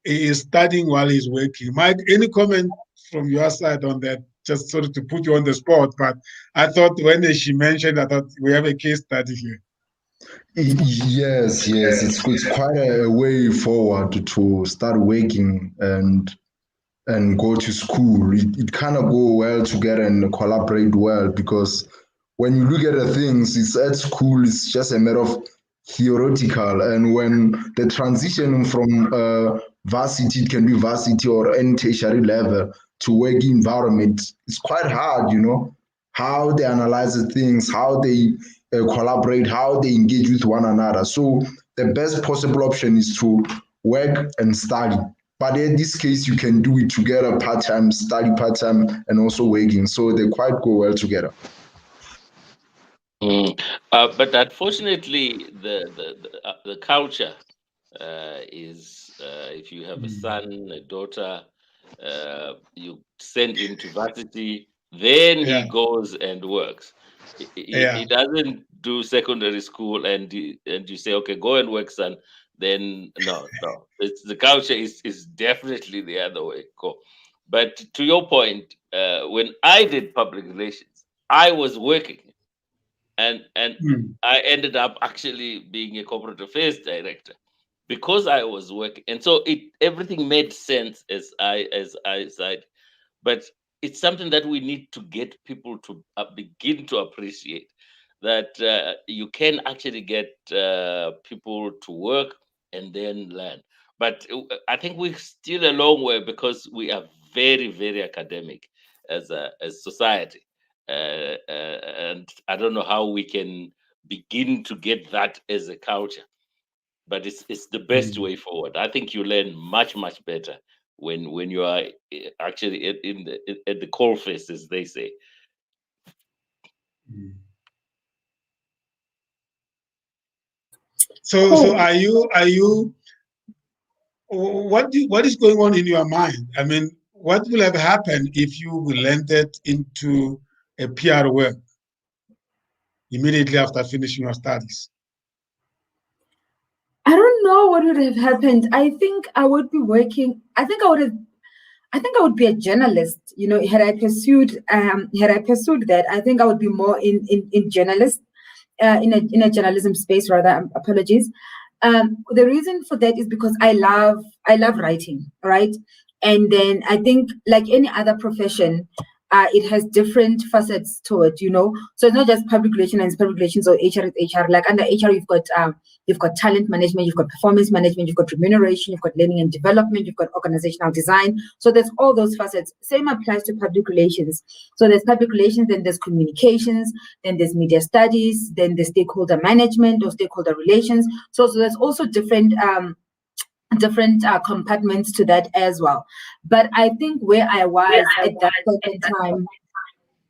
he is studying while he's working. Mike, any comment from your side on that? Just sort of to put you on the spot, but I thought when she mentioned, I thought we have a case study here. Yes, it's quite a way forward to start working and go to school. It kind of go well together and collaborate well, because when you look at the things, it's at school, it's just a matter of theoretical, and when the transition from varsity, it can be varsity or any tertiary level, to work environment, it's quite hard, how they analyze the things, how they collaborate, how they engage with one another. So the best possible option is to work and study. But in this case, you can do it together, part-time, study part-time, and also working. So they quite go well together. But unfortunately, the culture is if you have a son, a daughter, you send him to varsity, then he goes and works. He doesn't do secondary school and you say, okay, go and work, son. Then no. It's the culture is definitely the other way. Go. But to your point, when I did public relations, I was working, and I ended up actually being a corporate affairs director because I was working, and so everything made sense as I said. But it's something that we need to get people to begin to appreciate, that you can actually get people to work and then learn. But I think we're still a long way because we are very, very academic as society, and I don't know how we can begin to get that as a culture. But it's the best way forward. I think you learn much better when you are actually at the coal face, as they say. So are you what is going on in your mind? I mean, what will have happened if you landed into a PR work immediately after finishing your studies? I don't know what would have happened. I think I would be working. I think I would be a journalist. You know, had I pursued that, I think I would be more in journalist, in a journalism space rather. Apologies. The reason for that is because I love writing, right? And then I think, like any other profession, it has different facets to it, you know. So it's not just public relations and public relations, or HR is HR. Like under HR, you've got talent management, you've got performance management, you've got remuneration, you've got learning and development, you've got organizational design. So there's all those facets. Same applies to public relations. So there's public relations, then there's communications, then there's media studies, then there's stakeholder management or stakeholder relations. So there's also different compartments to that as well. But I think where I was at that point in time,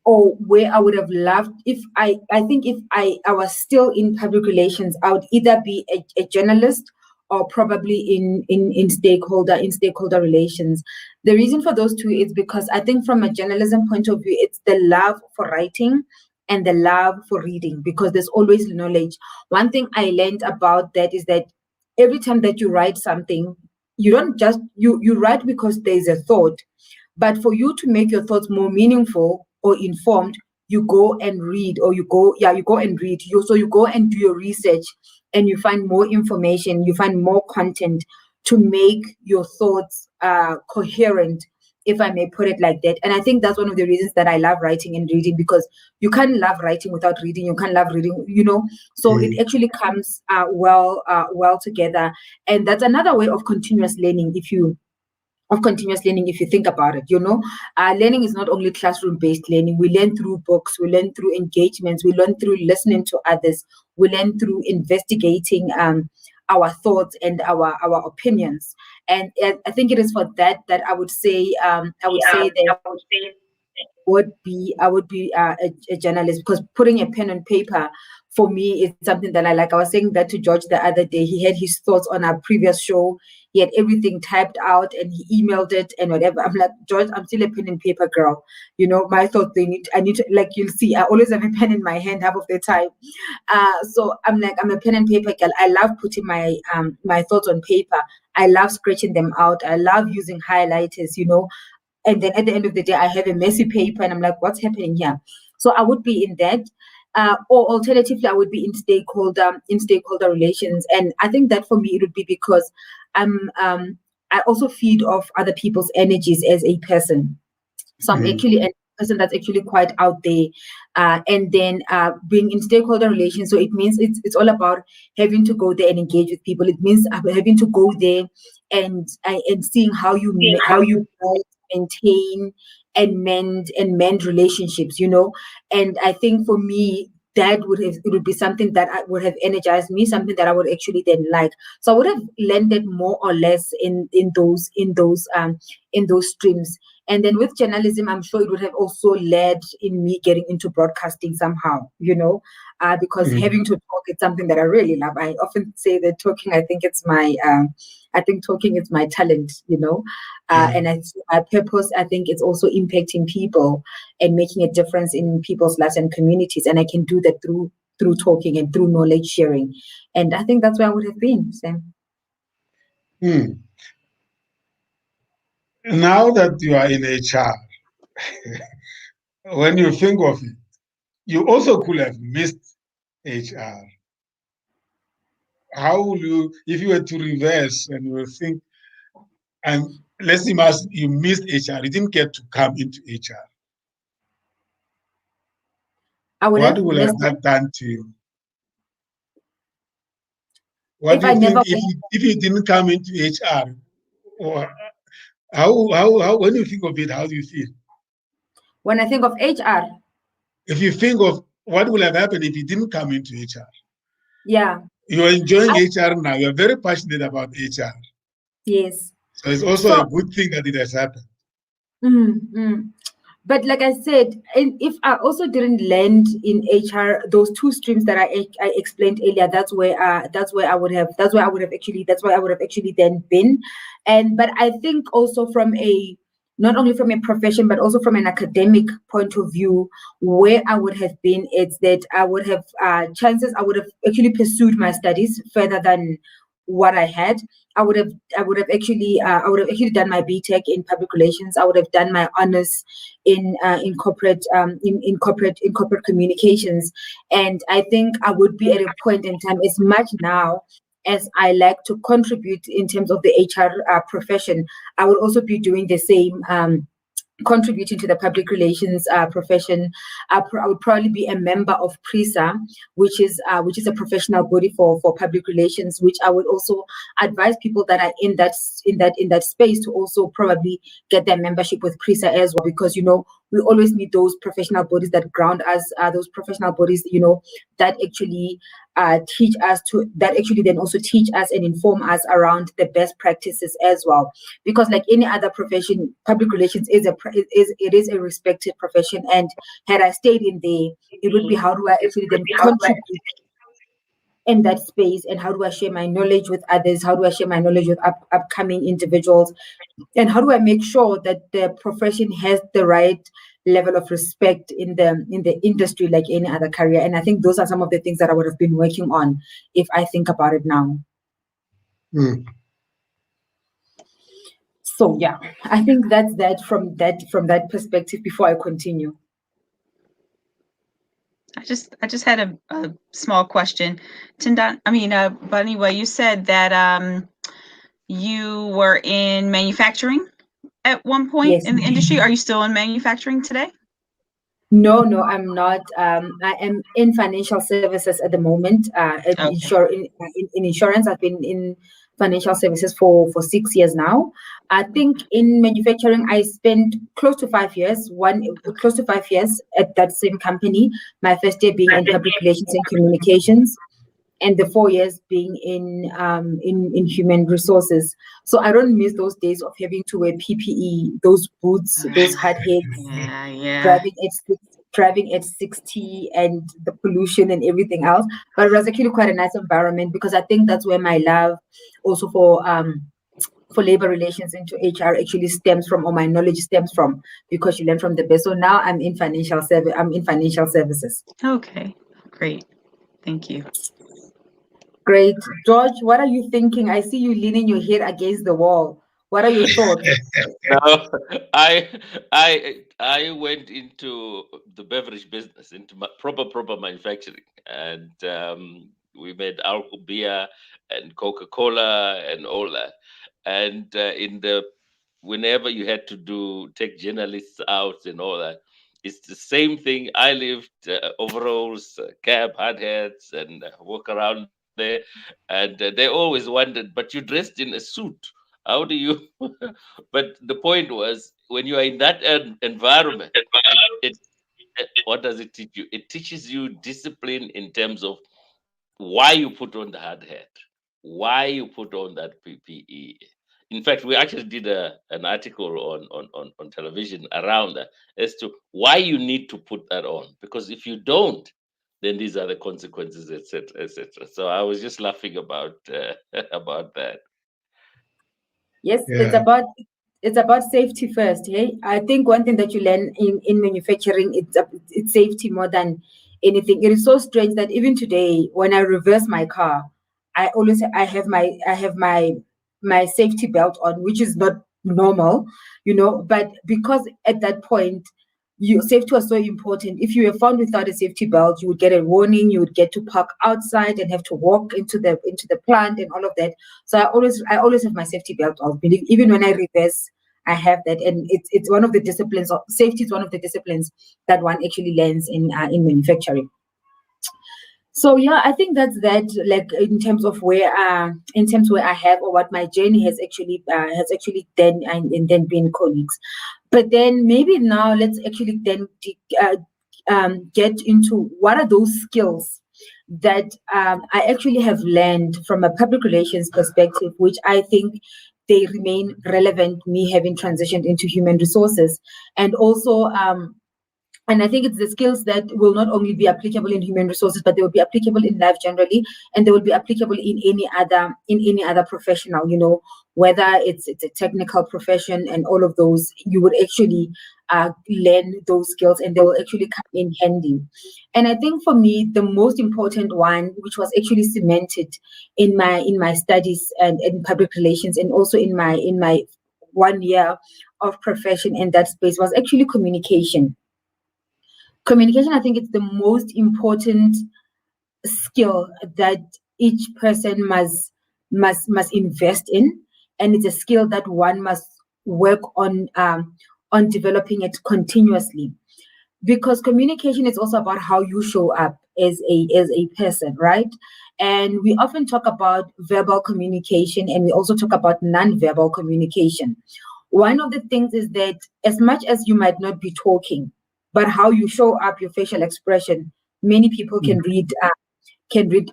or where I would have loved, if I was still in public relations, I would either be a journalist or probably in stakeholder relations. The reason for those two is because I think from a journalism point of view, it's the love for writing and the love for reading, because there's always knowledge. One thing I learned about that is that every time that you write something, you don't just you write because there's a thought, but for you to make your thoughts more meaningful or informed, you go and read, or you go and read. So you go and do your research, and you find more information, you find more content to make your thoughts coherent, if I may put it like that. And I think that's one of the reasons that I love writing and reading, because you can't love writing without reading. You can't love reading, you know. So it actually comes well together. And that's another way of continuous learning, if you think about it, you know. Learning is not only classroom-based learning. We learn through books, we learn through engagements, we learn through listening to others, we learn through investigating our thoughts and our opinions. And I think it is for that I would say would be a journalist, because putting a pen on paper for me is something that I like. I was saying that to George the other day. He had his thoughts on our previous show. He had everything typed out and he emailed it and whatever. I'm like, George, I'm still a pen and paper girl. You know, my thoughts, I need to, like, you'll see, I always have a pen in my hand half of the time. So I'm like, I'm a pen and paper girl. I love putting my thoughts on paper. I love scratching them out. I love using highlighters, you know. And then at the end of the day, I have a messy paper and I'm like, what's happening here? So I would be in that. Or alternatively, I would be in stakeholder relations. And I think that for me, it would be because I also feed off other people's energies as a person. So I'm actually a person that's actually quite out there. And then being in stakeholder relations, so it means it's all about having to go there and engage with people. It means having to go there and seeing how you maintain and mend relationships, you know. And I think for me, that would be something that would have energized me, something that I would actually then like. So I would have landed more or less in those streams. And then with journalism, I'm sure it would have also led in me getting into broadcasting somehow, you know, because having to talk is something that I really love. I often say that talking, I think it's I think talking is my talent, you know, and my purpose, I think it's also impacting people and making a difference in people's lives and communities. And I can do that through talking and through knowledge sharing. And I think that's where I would have been, Sam. Now that you are in HR, when you think of it, you also could have missed HR. How will you, if you were to reverse and you will think, and let's imagine you missed HR, you didn't get to come into HR. What will have that done to you? What do you think if you didn't come into HR? Or how when you think of it, how do you feel? When I think of HR, if you think of what will have happened if you didn't come into HR, yeah, you're enjoying HR now. You're very passionate about HR. Yes. So it's also a good thing that it has happened. But like I said, if I also didn't land in HR, those two streams that I explained earlier, that's where I would have actually then been. But I think also from not only from a profession, but also from an academic point of view, where I would have been, it's that I would have chances, I would have actually pursued my studies further than what I had. I would have actually done my BTech in public relations. I would have done my honors in corporate communications. And I think I would be at a point in time, as much now as I like to contribute in terms of the HR profession, I would also be doing the same. Contributing to the public relations profession. I would probably be a member of PRCN, which is a professional body for public relations, which I would also advise people that are in that space to also probably get their membership with PRCN as well, because we always need those professional bodies that ground us, those professional bodies that actually then also teach us and inform us around the best practices as well. Because like any other profession, public relations is a respected profession, and had I stayed in there, it would be how do I actually then contribute in that space, and how do I share my knowledge with others? How do I share my knowledge with upcoming individuals? And how do I make sure that the profession has the right level of respect in the industry like any other career? And I think those are some of the things that I would have been working on if I think about it now. So yeah, I think that's that from that perspective before I continue. I just had a small question. Boniwe, you said that you were in manufacturing at one point in the industry. Are you still in manufacturing today? No, I'm not. I am in financial services at the moment. In insurance, I've been in financial services for 6 years now. I think in manufacturing, I spent close to 5 years. Close to 5 years at that same company. My first year being in public relations and communications, and the 4 years being in human resources. So I don't miss those days of having to wear PPE, those boots, those hard hats, driving at 60 and the pollution and everything else. But it was actually quite a nice environment, because I think that's where my love also for labor relations into HR actually stems from, or my knowledge stems from, because you learn from the best. So now I'm in financial services. Okay, great. Thank you. Great. George, what are you thinking? I see you leaning your head against the wall. What are your thoughts? No, I went into the beverage business, into proper manufacturing, and we made alcohol, beer, and Coca-Cola, and all that. And whenever you had to take journalists out and all that, it's the same thing. I lived overalls, cap, hard hats, and walk around there, and they always wondered, but you dressed in a suit. How do you? But the point was, when you are in that environment, what does it teach you? It teaches you discipline in terms of why you put on the hard hat, why you put on that PPE. In fact, we actually did an article on television around that, as to why you need to put that on. Because if you don't, then these are the consequences, etc., etc. So I was just laughing about about that. Yes, Yeah. it's about safety first. Hey, I think one thing that you learn in manufacturing, it's safety more than anything. It is so strange that even today, when I reverse my car, I have my safety belt on, which is not normal, but because at that point safety was so important. If you were found without a safety belt, you would get a warning, you would get to park outside and have to walk into the plant and all of that. So I always have my safety belt on. Even when I reverse, I have that, and it's one of the disciplines. Safety is one of the disciplines that one actually learns in manufacturing. So yeah, I think that's that. Like in terms where I have, or what my journey has actually done, and then being colleagues. But then maybe now let's actually then get into what are those skills that I actually have learned from a public relations perspective, which I think they remain relevant. Me having transitioned into human resources, and also. And I think it's the skills that will not only be applicable in human resources, but they will be applicable in life generally, and they will be applicable in any other professional. Whether it's a technical profession and all of those, you would actually learn those skills, and they will actually come in handy. And I think for me, the most important one, which was actually cemented in my studies and in public relations, and also in my 1 year of profession in that space, was actually communication. Communication, I think it's the most important skill that each person must invest in, and it's a skill that one must work on developing it continuously, because communication is also about how you show up as a person, right? And we often talk about verbal communication, and we also talk about non-verbal communication. One of the things is that as much as you might not be talking, but how you show up, your facial expression, many people can read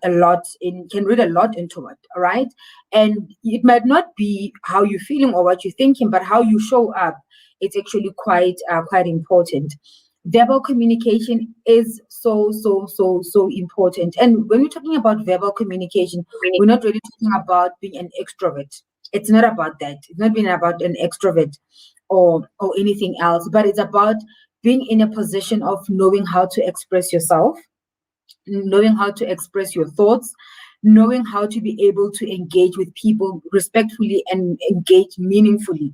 a lot into it, all right? And it might not be how you're feeling or what you're thinking, but how you show up, it's actually quite important. Verbal communication is so important. And when we're talking about verbal communication, we're not really talking about being an extrovert. It's not about that. It's not being about an extrovert or anything else, but it's about being in a position of knowing how to express yourself, knowing how to express your thoughts, knowing how to be able to engage with people respectfully and engage meaningfully.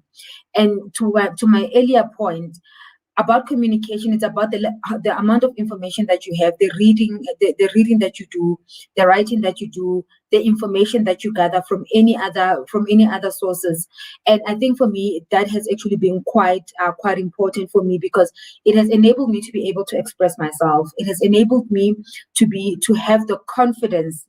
And to my earlier point about communication, it's about the amount of information that you have, the reading that you do, the writing that you do, the information that you gather from any other sources. And I think for me that has actually been quite important for me, because it has enabled me to be able to express myself. It has enabled me to have the confidence,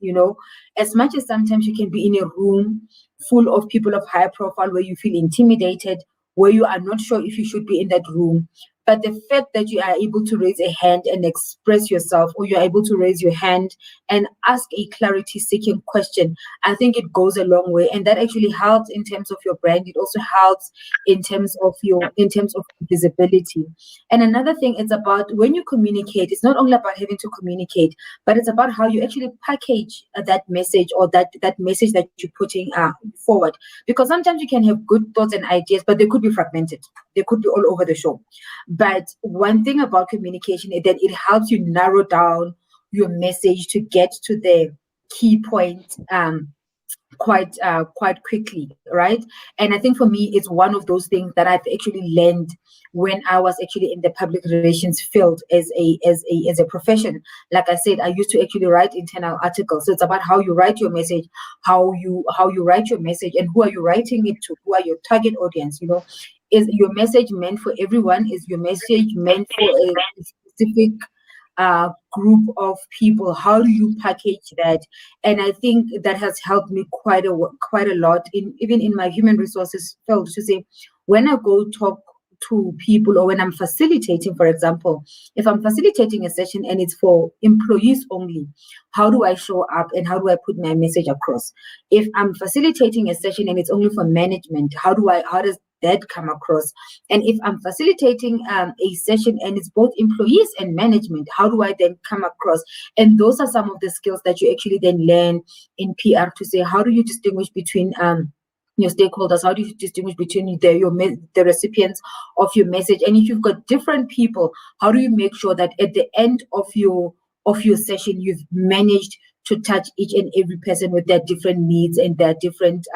as much as sometimes you can be in a room full of people of high profile where you feel intimidated, where you are not sure if you should be in that room. But the fact that you are able to raise a hand and express yourself, or you're able to raise your hand and ask a clarity-seeking question, I think it goes a long way. And that actually helps in terms of your brand. It also helps in terms of visibility. And another thing, it's about when you communicate, it's not only about having to communicate, but it's about how you actually package that message, or that message that you're putting forward. Because sometimes you can have good thoughts and ideas, but they could be fragmented. They could be all over the show. But one thing about communication is that it helps you narrow down your message to get to the key point quite quickly, right? And I think for me, it's one of those things that I've actually learned when I was actually in the public relations field as a profession. Like I said, I used to actually write internal articles. So it's about how you write your message, how you write your message, and who are you writing it to? Who are your target audience? Is your message meant for everyone? Is your message meant for a specific group of people? How do you package that? And I think that has helped me quite a lot even in my human resources field, to say, when I go talk to people, or when I'm facilitating, for example, if I'm facilitating a session and it's for employees only, how do I show up and how do I put my message across? If I'm facilitating a session and it's only for management, how does that come across? And if I'm facilitating a session and it's both employees and management, how do I then come across? And those are some of the skills that you actually then learn in PR, to say, how do you distinguish between your stakeholders? How do you distinguish between the recipients of your message? And if you've got different people, how do you make sure that at the end of your session, you've managed to touch each and every person with their different needs and their different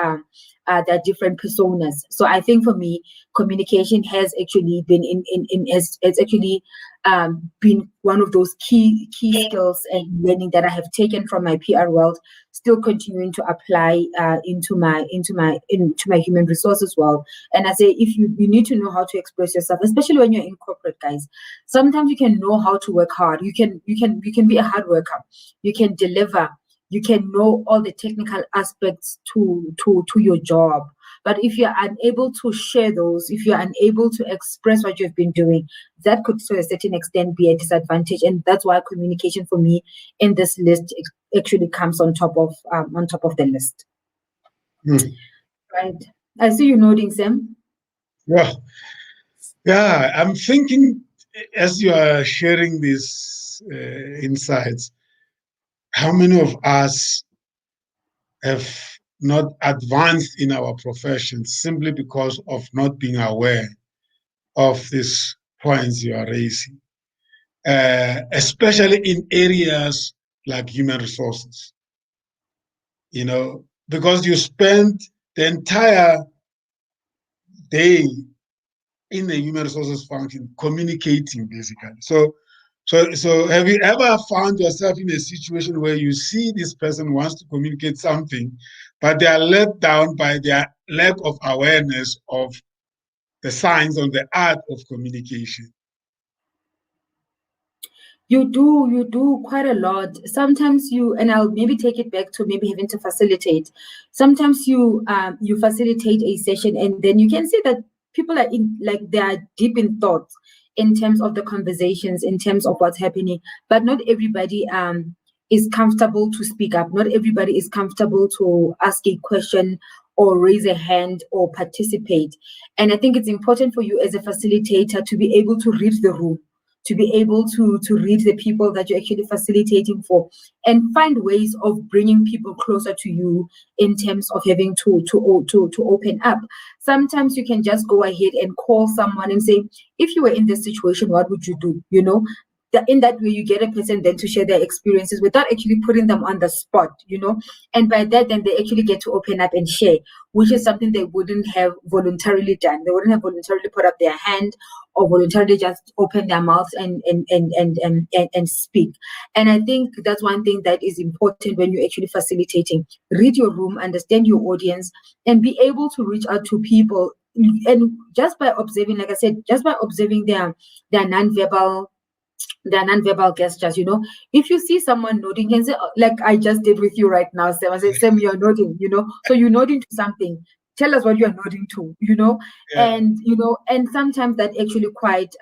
personas? So I think for me, communication has actually been has actually been one of those key skills and learning that I have taken from my PR world, still continuing to apply into my human resources world. And I say, if you need to know how to express yourself, especially when you're in corporate, guys. Sometimes you can know how to work hard. You can be a hard worker. You can deliver. You can know all the technical aspects to your job. But if you're unable to share those, if you're unable to express what you've been doing, that could to a certain extent be a disadvantage. And that's why communication for me in this list actually comes on top of the list. Right. I see you nodding, Sam. Well, yeah, I'm thinking as you are sharing these insights, how many of us have not advanced in our profession simply because of not being aware of these points you are raising, especially in areas like human resources, because you spend the entire day in the human resources function communicating, basically. So have you ever found yourself in a situation where you see this person wants to communicate something, but they are let down by their lack of awareness of the science or the art of communication? You do quite a lot. Sometimes and I'll maybe take it back to maybe having to facilitate. Sometimes you facilitate a session, and then you can see that people are they are deep in thoughts in terms of the conversations, in terms of what's happening. But not everybody is comfortable to speak up. Not everybody is comfortable to ask a question or raise a hand or participate. And I think it's important for you as a facilitator to be able to read the room, to be able to read the people that you're actually facilitating for, and find ways of bringing people closer to you in terms of having to open up. Sometimes you can just go ahead and call someone and say, if you were in this situation, what would you do? In that way, you get a person then to share their experiences without actually putting them on the spot, and by that, then they actually get to open up and share, which is something they wouldn't have voluntarily done. They wouldn't have voluntarily put up their hand or voluntarily just open their mouths and speak. And I think that's one thing that is important when you're actually facilitating. Read your room, understand your audience, and be able to reach out to people. And just by observing, like I said, just by observing their nonverbal gestures, if you see someone nodding, you can say, like I just did with you right now, Sam. I said, Sam, you're nodding, so you're nodding to something. Tell us what you're nodding to, Yeah. and sometimes that actually quite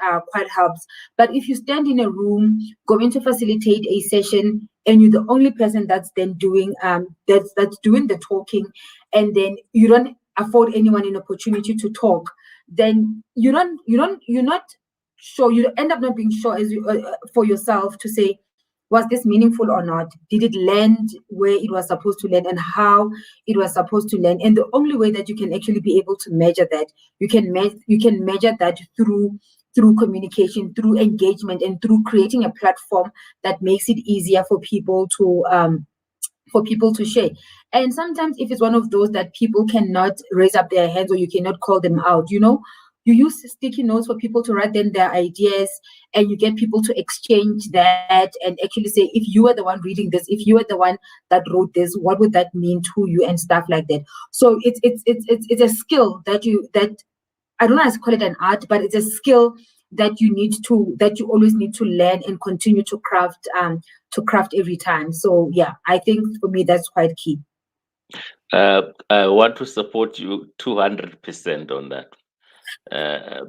helps. But if you stand in a room, going to facilitate a session, and you're the only person that's then doing that's doing the talking, and then you don't afford anyone an opportunity to talk, then you're not sure. You end up not being sure as for yourself to say, was this meaningful or not? Did it land where it was supposed to land, and how it was supposed to land? And the only way that you can actually be able to measure that, you can measure that through communication, through engagement, and through creating a platform that makes it easier for people to share. And sometimes if it's one of those that people cannot raise up their hands or you cannot call them out, you use sticky notes for people to write down their ideas, and you get people to exchange that and actually say, if you were the one reading this, if you were the one that wrote this, what would that mean to you, and stuff like that. So it's a skill that I don't know how to call it an art, but it's a skill that you always need to learn and continue to craft every time. So yeah, I think for me that's quite key. I want to support you 200% on that.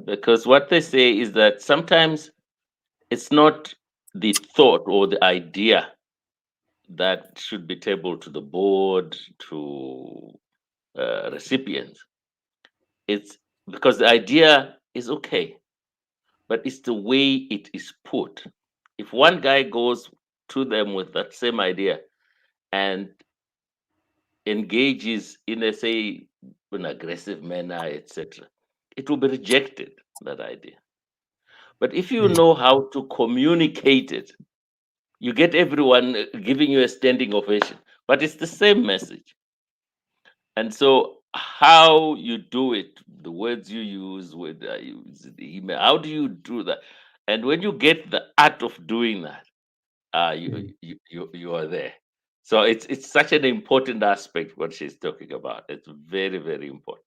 Because what they say is that sometimes it's not the thought or the idea that should be tabled to the board, to recipients. It's because the idea is okay, but it's the way it is put. If one guy goes to them with that same idea and engages in, say, an aggressive manner, etc., it will be rejected, that idea. But if you know how to communicate it, you get everyone giving you a standing ovation, but it's the same message. And so how you do it, the words you use, whether you use the email, how do you do that? And when you get the art of doing that, you are there. So it's such an important aspect what she's talking about. It's very, very important.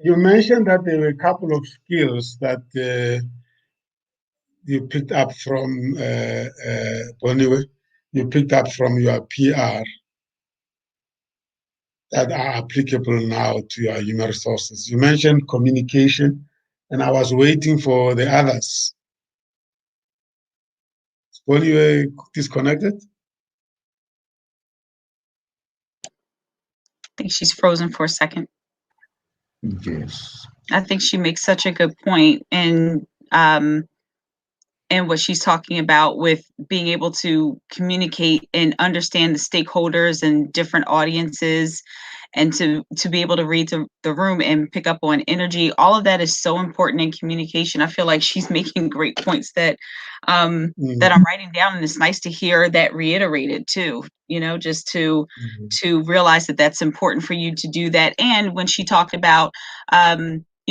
You mentioned that there were a couple of skills that you picked up from Boniwe, you picked up from your PR that are applicable now to your human resources. You mentioned communication, and I was waiting for the others. Boniwe disconnected? I think she's frozen for a second. Yes. I think she makes such a good point and what she's talking about with being able to communicate and understand the stakeholders and different audiences, and to be able to read the room and pick up on energy. All of that is so important in communication. I feel like she's making great points that that I'm writing down, and it's nice to hear that reiterated too, just to realize that that's important for you to do that. And when she talked about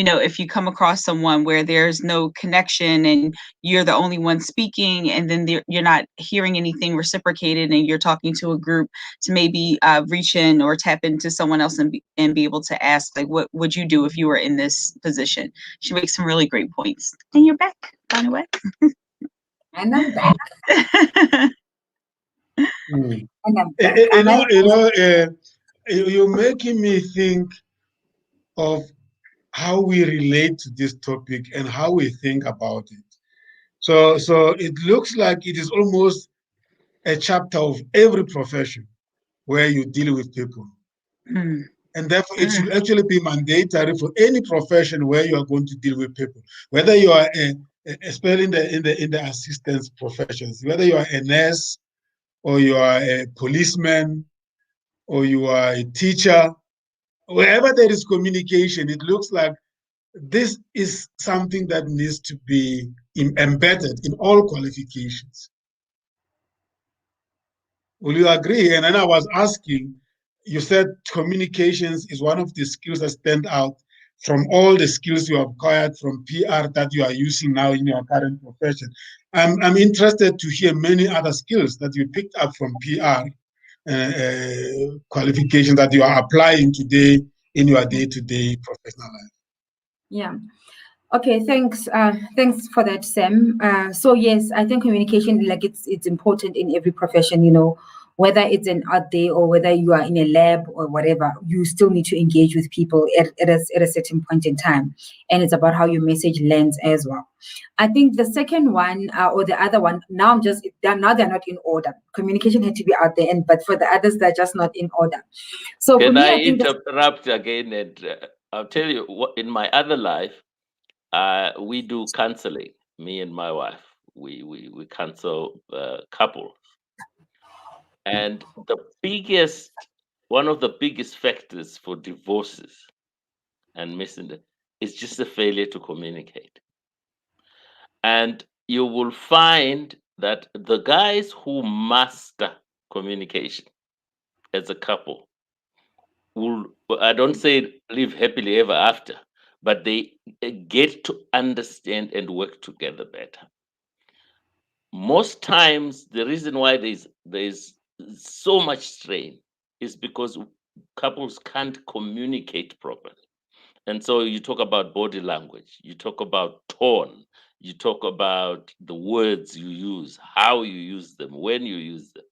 if you come across someone where there's no connection and you're the only one speaking, and then you're not hearing anything reciprocated, and you're talking to a group, to maybe reach in or tap into someone else and be able to ask, like, what would you do if you were in this position? She makes some really great points. And you're back, by the way. And I'm back. And I'm back. You're making me think of how we relate to this topic and how we think about it. So it looks like it is almost a chapter of every profession where you deal with people. And therefore, it should actually be mandatory for any profession where you are going to deal with people, whether you are, especially in the assistance professions, whether you are a nurse or you are a policeman or you are a teacher, wherever there is communication, it looks like this is something that needs to be embedded in all qualifications. Will you agree? And then I was asking, you said communications is one of the skills that stand out from all the skills you acquired from PR that you are using now in your current profession. I'm interested to hear many other skills that you picked up from PR qualifications that you are applying today in your day-to-day professional life. Yeah. Okay, thanks. Thanks for that, Sam. So yes, I think communication, like it's important in every profession, whether it's an out there or whether you are in a lab or whatever, you still need to engage with people at a certain point in time. And it's about how your message lands as well. I think the second one or the other one, now they're not in order. Communication had to be out there, but for the others, they're just not in order. So Can for me, I I think interrupt again? And I'll tell you what, in my other life, we do counseling. Me and my wife, we counsel couples, and one of the biggest factors for divorces and missing it is just the failure to communicate. And you will find that the guys who master communication as a couple will, I don't say live happily ever after, but they get to understand and work together better. Most times, the reason why there's so much strain is because couples can't communicate properly. And so you talk about body language, you talk about tone, you talk about the words you use, how you use them, when you use them.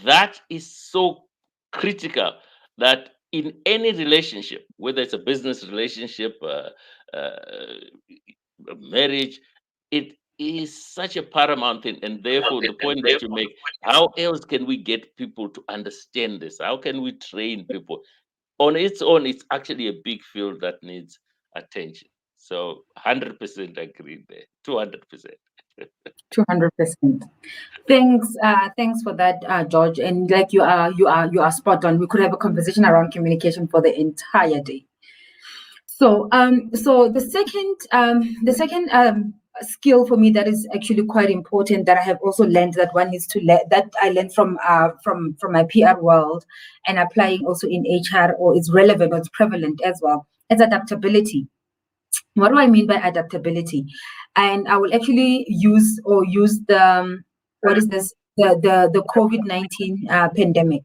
That is so critical that in any relationship, whether it's a business relationship, a marriage, it is such a paramount thing. And therefore, the point that you make, how else can we get people to understand this? How can we train people? On its own, it's actually a big field that needs attention. So 100% agree there, 200%. 200%. Thanks for that, George. And like you are spot on. We could have a conversation around communication for the entire day. So the second skill for me that is actually quite important, that I have also learned, that one needs to that I learned from my PR world and applying also in HR, or it's relevant or it's prevalent as well, is adaptability. What do I mean by adaptability? And I will actually use the the COVID-19 pandemic.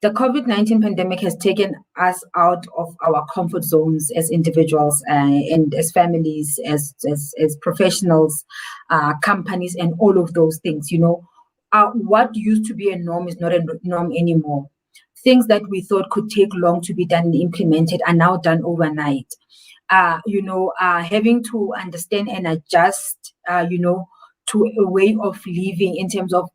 The COVID-19 pandemic has taken us out of our comfort zones as individuals and as families, as professionals, companies, and all of those things. What used to be a norm is not a norm anymore. Things that we thought could take long to be done and implemented are now done overnight. Having to understand and adjust, to a way of living in terms of,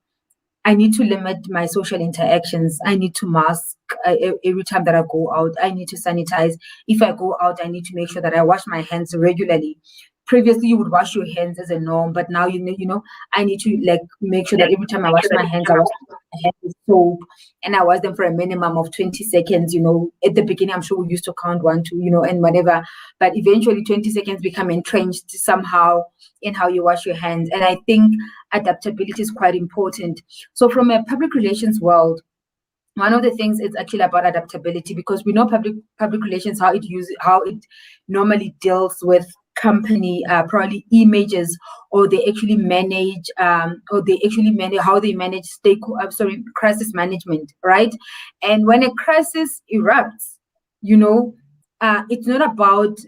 I need to limit my social interactions. I need to mask every time that I go out. I need to sanitize. If I go out, I need to make sure that I wash my hands regularly. Previously, you would wash your hands as a norm, but now I need to make sure that every time I wash my hands, I wash my hands with soap, and I wash them for a minimum of 20 seconds. At the beginning, I'm sure we used to count 1, 2, and whatever, but eventually 20 seconds become entrenched somehow in how you wash your hands. And I think adaptability is quite important. So from a public relations world, one of the things is actually about adaptability, because we know public relations, how it normally deals with company probably images, or they actually manage how they manage crisis management, right? And when a crisis erupts, it's not about,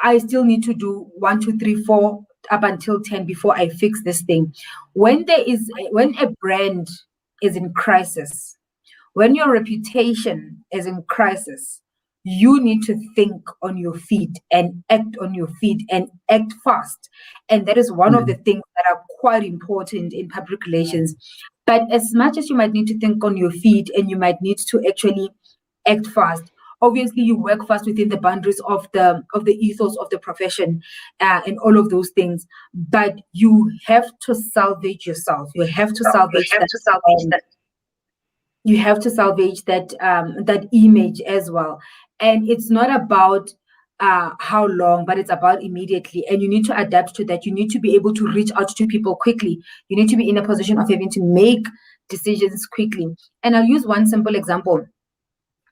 I still need to do 1, 2, 3, 4 up until 10 before I fix this thing. When a brand is in crisis, when your reputation is in crisis, you need to think on your feet and act on your feet and act fast. And that is one of the things that are quite important in public relations. But as much as you might need to think on your feet and you might need to actually act fast, obviously you work fast within the boundaries of the ethos of the profession, and all of those things. But you have to salvage yourself. You have to salvage that. You have to salvage that image as well. And it's not about how long, but it's about immediately. And you need to adapt to that. You need to be able to reach out to people quickly. You need to be in a position of having to make decisions quickly. And I'll use one simple example.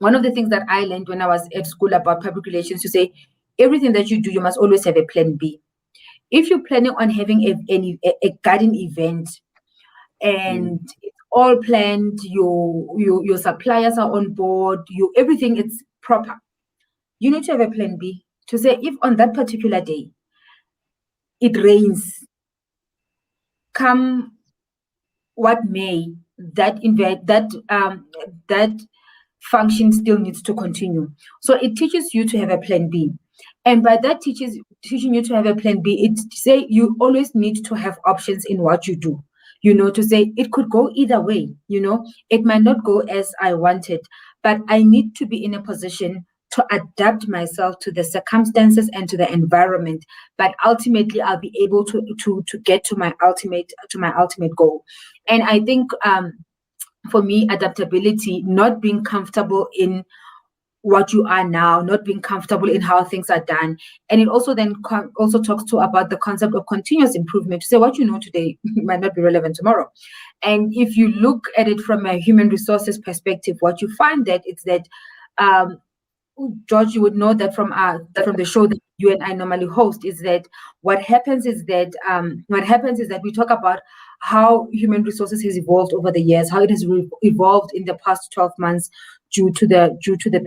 One of the things that I learned when I was at school about public relations, to say everything that you do, you must always have a plan B. If you're planning on having a garden event and it's all planned, your suppliers are on board, everything is proper, you need to have a plan B, to say if on that particular day it rains, come what may, that function still needs to continue. So it teaches you to have a plan B. And by that teaching you to have a plan B, it say you always need to have options in what you do. To say it could go either way, it might not go as I wanted, but I need to be in a position to adapt myself to the circumstances and to the environment. But ultimately, I'll be able to get to my ultimate goal. And I think for me, adaptability, not being comfortable in what you are now, not being comfortable in how things are done. And it also then also talks about the concept of continuous improvement, to say what you know today might not be relevant tomorrow. And if you look at it from a human resources perspective, what you find that it's that, George, you would know that from the show that you and I normally host, is that what happens is that we talk about how human resources has evolved over the years, how it has evolved in the past 12 months due to the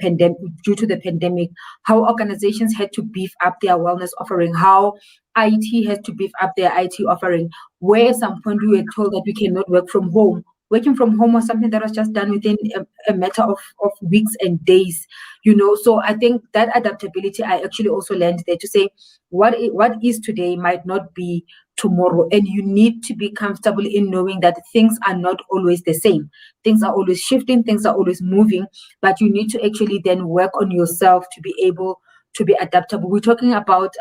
pandemic, how organizations had to beef up their wellness offering, how IT has to beef up their IT offering, where at some point we were told that we cannot work from home. Working from home was something that was just done within a matter of weeks and days, So I think that adaptability, I actually also learned there, to say what is today might not be tomorrow. And you need to be comfortable in knowing that things are not always the same. Things are always shifting, things are always moving, but you need to actually then work on yourself to be able to be adaptable. We're talking about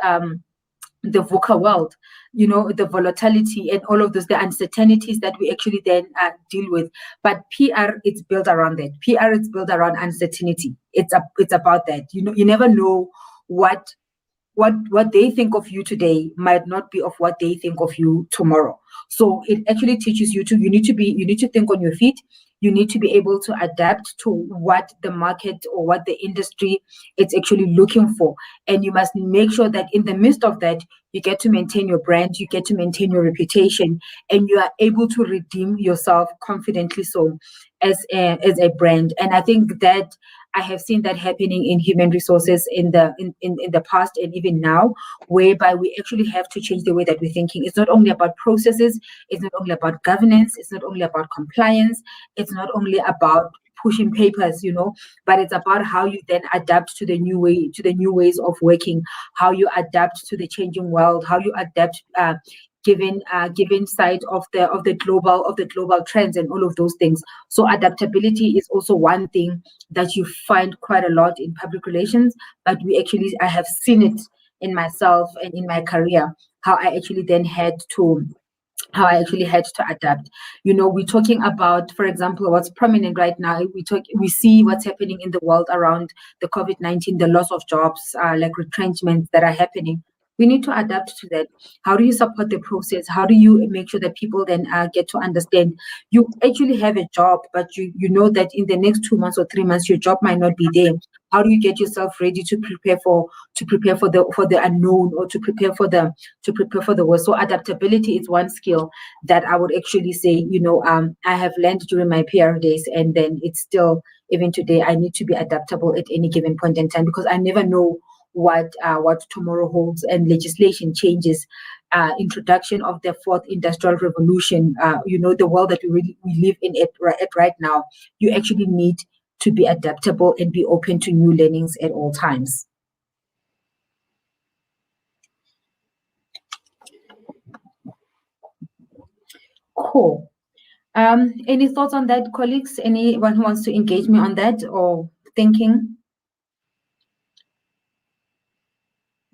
the VUCA world, you know, the volatility and all of those, the uncertainties that we actually then deal with. But PR, it's built around that. PR is built around uncertainty. It's about that. You know, you never know what they think of you today might not be of what they think of you tomorrow. So it actually teaches you you need to think on your feet. You need to be able to adapt to what the market or what the industry is actually looking for. And you must make sure that in the midst of that, you get to maintain your brand, you get to maintain your reputation, and you are able to redeem yourself confidently so as a brand. And I think that I have seen that happening in human resources in the past and even now, whereby we actually have to change the way that we're thinking. It's not only about processes, it's not only about governance, it's not only about compliance, it's not only about pushing papers, you know, but it's about how you then adapt to the new ways of working, how you adapt to the changing world, how you adapt given sight of the global trends and all of those things. So adaptability is also one thing that you find quite a lot in public relations, but I have seen it in myself and in my career, how I actually had to adapt. You know, we're talking about, for example, what's prominent right now. We see what's happening in the world around the COVID-19, the loss of jobs, like retrenchments that are happening. We need to adapt to that. How do you support the process? How do you make sure that people then get to understand you actually have a job, but you know that in the next 2 months or 3 months your job might not be there? How do you get yourself ready to prepare for the unknown, or to prepare for the worst? So adaptability is one skill that I would actually say, you know, I have learned during my PR days, and then it's still, even today, I need to be adaptable at any given point in time, because I never know what tomorrow holds, and legislation changes, introduction of the fourth industrial revolution, you know, the world that we live in right now. You actually need to be adaptable and be open to new learnings at all times. Cool. Any thoughts on that, colleagues? Anyone who wants to engage me on that or thinking?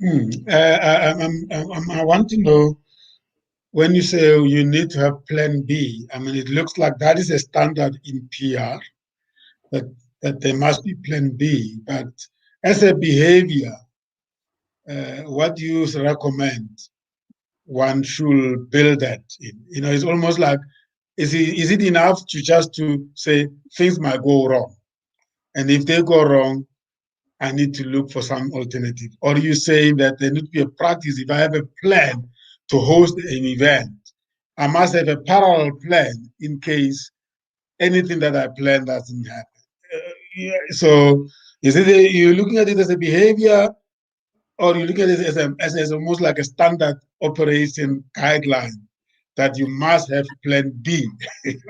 I want to know, when you say you need to have plan B, I mean, it looks like that is a standard in PR, that there must be plan B. But as a behavior, what do you recommend one should build that in? You know, it's almost like, is it enough to say things might go wrong? And if they go wrong, I need to look for some alternative. Or are you saying that there needs to be a practice? If I have a plan to host an event, I must have a parallel plan in case anything that I plan doesn't happen. So is it you're looking at it as a behavior, or you look at it as almost like a standard operation guideline that you must have plan B?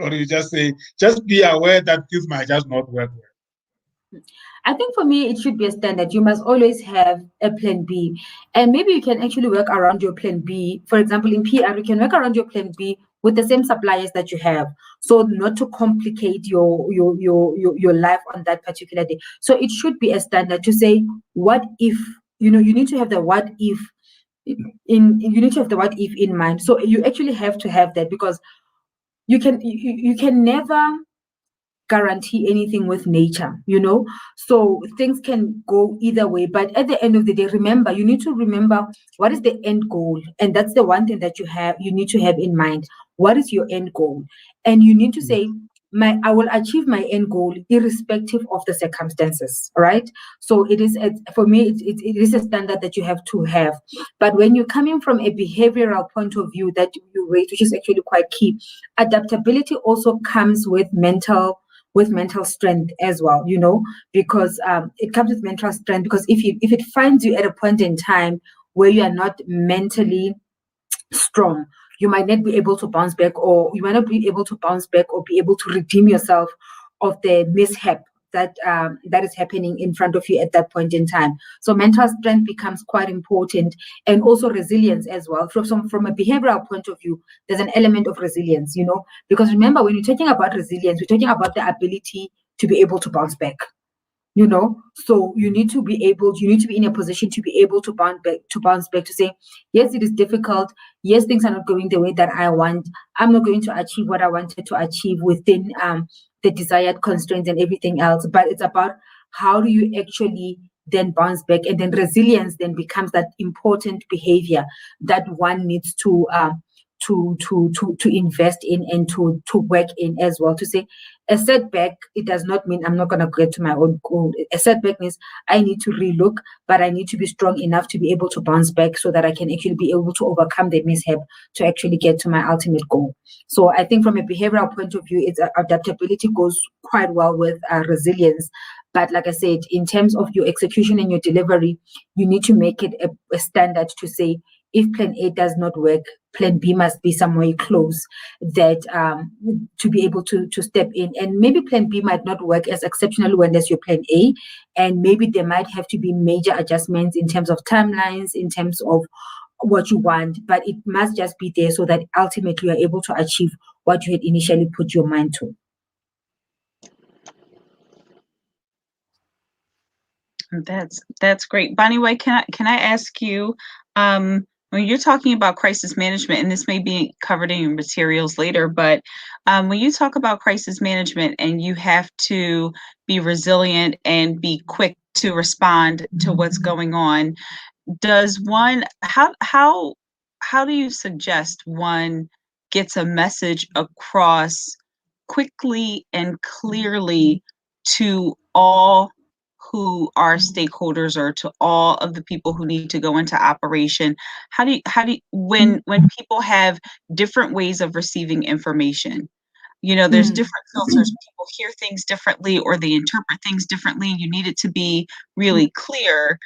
Or you just say, just be aware that this might just not work well? I think for me, it should be a standard. You must always have a plan B. And maybe you can actually work around your plan B. For example, in PR, you can work around your plan B with the same suppliers that you have. So not to complicate your life on that particular day. So it should be a standard to say, what if, you know, you need to have the what if in mind. So you actually have to have that, because you can never guarantee anything with nature, you know, so things can go either way. But at the end of the day, you need to remember what is the end goal. And that's the one thing that you need to have in mind. What is your end goal? And you need to say, I will achieve my end goal irrespective of the circumstances, right? So it is, for me, it is a standard that you have to have. But when you're coming from a behavioral point of view that you raise, which is actually quite key, adaptability also comes with mental strength as well, you know, because it comes with mental strength, because if it finds you at a point in time where you are not mentally strong, you might not be able to bounce back, or be able to redeem yourself of the mishap that is happening in front of you at that point in time. So mental strength becomes quite important, and also resilience as well. From a behavioral point of view, there's an element of resilience, you know, because remember, when you're talking about resilience, we're talking about the ability to be able to bounce back. you know. So you need to be in a position to be able to bounce back to say, yes, it is difficult. Yes, things are not going the way that I want. I'm not going to achieve what I wanted to achieve within the desired constraints and everything else. But it's about how do you actually then bounce back, and then resilience then becomes that important behavior that one needs to invest in and to work in as well. To say a setback, it does not mean I'm not going to get to my own goal. A setback means I need to relook, but I need to be strong enough to be able to bounce back so that I can actually be able to overcome the mishap to actually get to my ultimate goal. So I think from a behavioral point of view, it's adaptability goes quite well with resilience. But like I said, in terms of your execution and your delivery, you need to make it a standard to say, if plan A does not work, plan B must be somewhere close that to be able to step in. And maybe plan B might not work as exceptionally well as your plan A. And maybe there might have to be major adjustments in terms of timelines, in terms of what you want, but it must just be there so that ultimately you're able to achieve what you had initially put your mind to. That's great. Bonnie White, can I ask you, when you're talking about crisis management, and this may be covered in your materials later, but when you talk about crisis management and you have to be resilient and be quick to respond to what's going on, does one, how do you suggest one gets a message across quickly and clearly to all who are stakeholders or to all of the people who need to go into operation? How do you, when people have different ways of receiving information, you know, there's different filters, people hear things differently or they interpret things differently, and you need it to be really clear.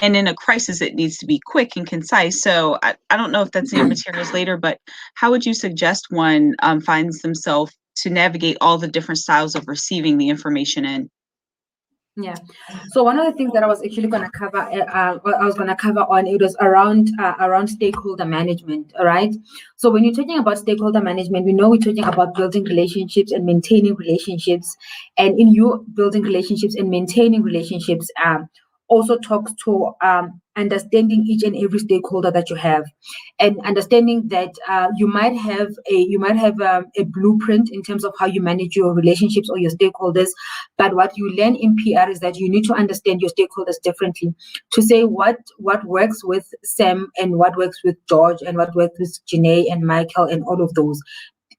And in a crisis, it needs to be quick and concise. So I don't know if that's in your materials later, but how would you suggest one finds themselves to navigate all the different styles of receiving the information in? Yeah. So one of the things that I was actually going to cover, on, it was around stakeholder management. All right. So when you're talking about stakeholder management, we know we're talking about building relationships and maintaining relationships. And in you building relationships and maintaining relationships, also talks to understanding each and every stakeholder that you have, and understanding that you might have a blueprint in terms of how you manage your relationships or your stakeholders. But what you learn in PR is that you need to understand your stakeholders differently, to say what works with Sam and what works with George and what works with Janae and Michael and all of those.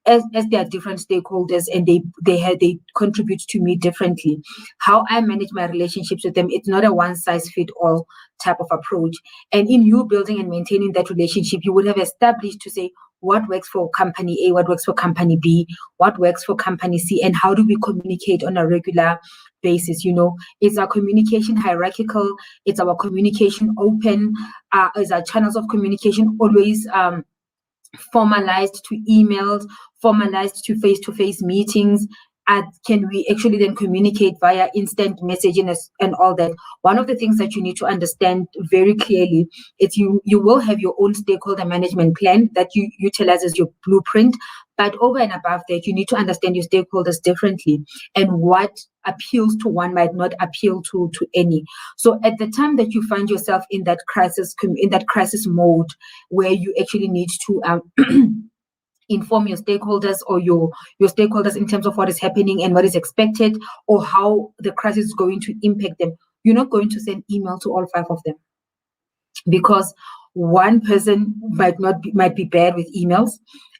As they are different stakeholders and they contribute to me differently. How I manage my relationships with them, it's not a one-size-fits-all type of approach. And in you building and maintaining that relationship, you would have established to say what works for company A, what works for company B, what works for company C, and how do we communicate on a regular basis. You know, is our communication hierarchical? Is our communication open? Is our channels of communication always formalized to emails, formalized to face-to-face meetings? Can we actually then communicate via instant messaging and all that? One of the things that you need to understand very clearly is you will have your own stakeholder management plan that you utilize as your blueprint. But over and above that, you need to understand your stakeholders differently, and what appeals to one might not appeal to any. So at the time that you find yourself in that crisis mode, where you actually need to inform your stakeholders or your stakeholders in terms of what is happening and what is expected, or how the crisis is going to impact them, you're not going to send email to all 5 of them, because one person might be bad with emails.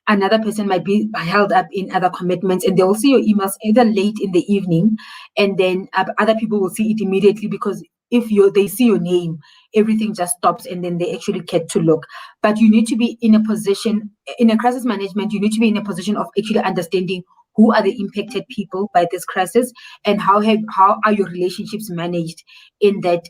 Another person might be held up in other commitments, and they will see your emails either late in the evening, and then other people will see it immediately, because if they see your name, everything just stops, and then they actually get to look. But you need to be in a position, in a crisis management, you need to be in a position of actually understanding who are the impacted people by this crisis, and how are your relationships managed in that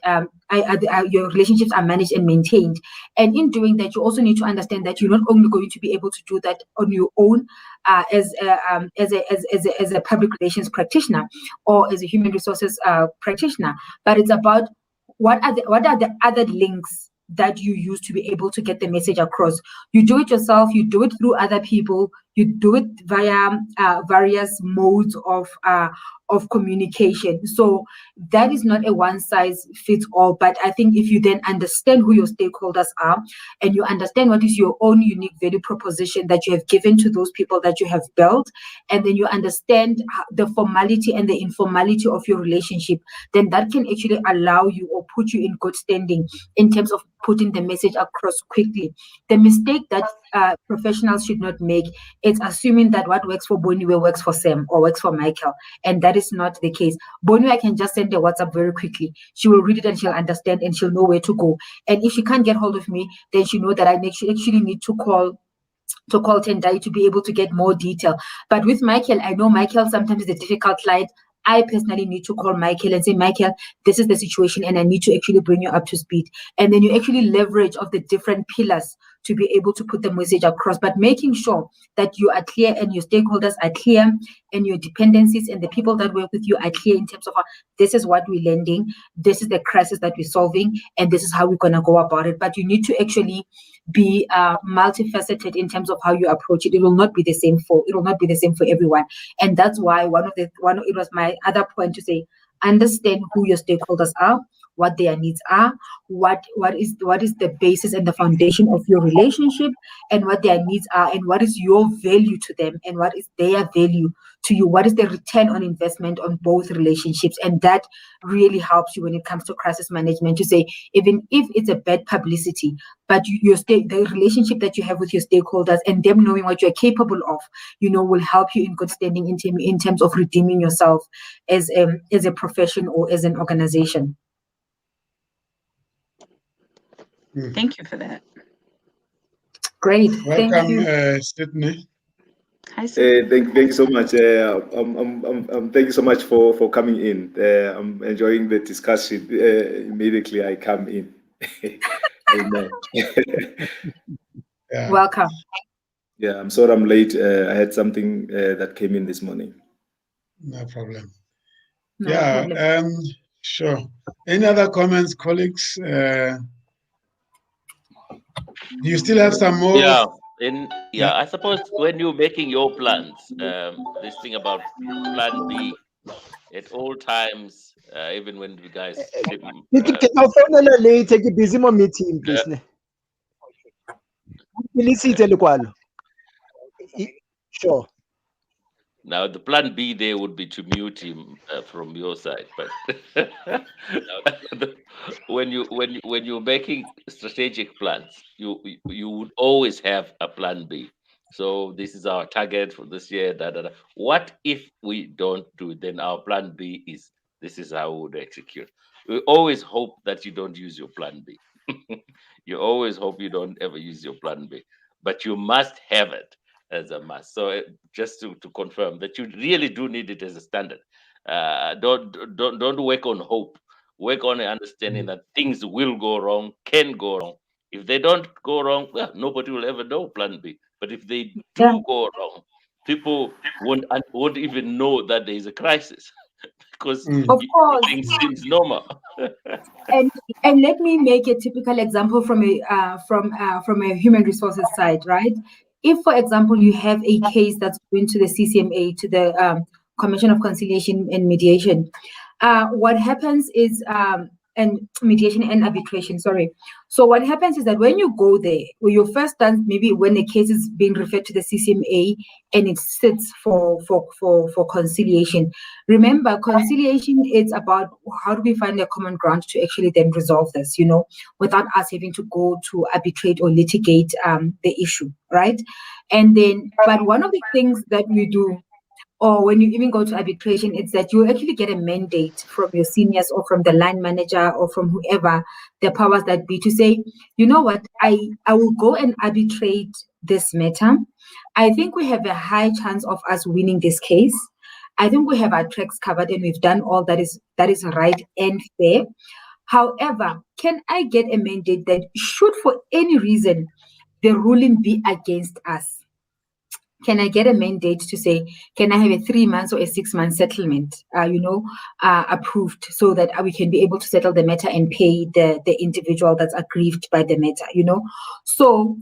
your relationships are managed and maintained. And in doing that, you also need to understand that you're not only going to be able to do that on your own as a public relations practitioner or as a human resources practitioner, but it's about what are the other links that you use to be able to get the message across. You do it yourself, you do it through other people, You do it via various modes of communication. So that is not a one size fits all. But I think if you then understand who your stakeholders are, and you understand what is your own unique value proposition that you have given to those people that you have built, and then you understand the formality and the informality of your relationship, then that can actually allow you or put you in good standing in terms of putting the message across quickly. The mistake that professionals should not make is assuming that what works for Boniwe works for Sam or works for Michael, and that is not the case. Boniwe can just send a WhatsApp very quickly. She will read it and she'll understand and she'll know where to go. And if she can't get hold of me, then she know that I actually need to call Tendai to be able to get more detail. But with Michael, I know Michael sometimes is a difficult client. I personally need to call Michael and say, Michael, this is the situation and I need to actually bring you up to speed. And then you actually leverage of the different pillars to be able to put the message across, but making sure that you are clear and your stakeholders are clear and your dependencies and the people that work with you are clear in terms of this is what we're lending, this is the crisis that we're solving, and this is how we're going to go about it. But you need to actually be multifaceted in terms of how you approach it. It will not be the same for everyone. And that's why it was my other point to say, understand who your stakeholders are, what their needs are, what is the basis and the foundation of your relationship, and what their needs are, and what is your value to them, and what is their value to you, what is the return on investment on both relationships. And that really helps you when it comes to crisis management, to say, even if it's a bad publicity, but the relationship that you have with your stakeholders and them knowing what you're capable of, will help you in good standing in terms of redeeming yourself as a profession or as an organization. Thank you for that. Great. Welcome, thank you. Sydney. Hi, Sydney. Thank you so much. Thank you so much for coming in. I'm enjoying the discussion. Immediately I come in. Yeah. Welcome. Yeah, I'm sorry I'm late. I had something that came in this morning. No problem. No Yeah, problem. sure. Any other comments, colleagues? Do you still have some more? Yeah, I suppose when you're making your plans, this thing about plan B at all times, even when you guys later ke busy mo meeting please ne. Sure. Now, the plan B there would be to mute him from your side, but when you're making strategic plans, you would always have a plan B. So this is our target for this year. What if we don't do it? Then our plan B is this is how we would execute. We always hope that you don't use your plan B. You always hope you don't ever use your plan B, but you must have it as a must. So just to confirm that you really do need it as a standard. Don't work on hope. Work on understanding that things will go wrong, can go wrong. If they don't go wrong, well, nobody will ever know plan B. But if they do go wrong, people won't even know that there is a crisis because Of course. everything seems normal. And let me make a typical example from a human resources side, right? If, for example, you have a case that's going to the CCMA, to the Commission of Conciliation and Mediation, what happens is, and mediation and arbitration, sorry. So what happens is that when you go there, or your first done, maybe when the case is being referred to the CCMA and it sits for conciliation. Remember, conciliation is about how do we find a common ground to actually then resolve this, without us having to go to arbitrate or litigate the issue, right? And then, but one of the things that we do, or when you even go to arbitration, it's that you actually get a mandate from your seniors or from the line manager or from whoever the powers that be to say, you know what, I will go and arbitrate this matter. I think we have a high chance of us winning this case. I think we have our tracks covered and we've done all that is right and fair. However, can I get a mandate that should for any reason the ruling be against us? Can I get a mandate to say, can I have a 3 months or a 6 month settlement, approved so that we can be able to settle the matter and pay the individual that's aggrieved by the matter, So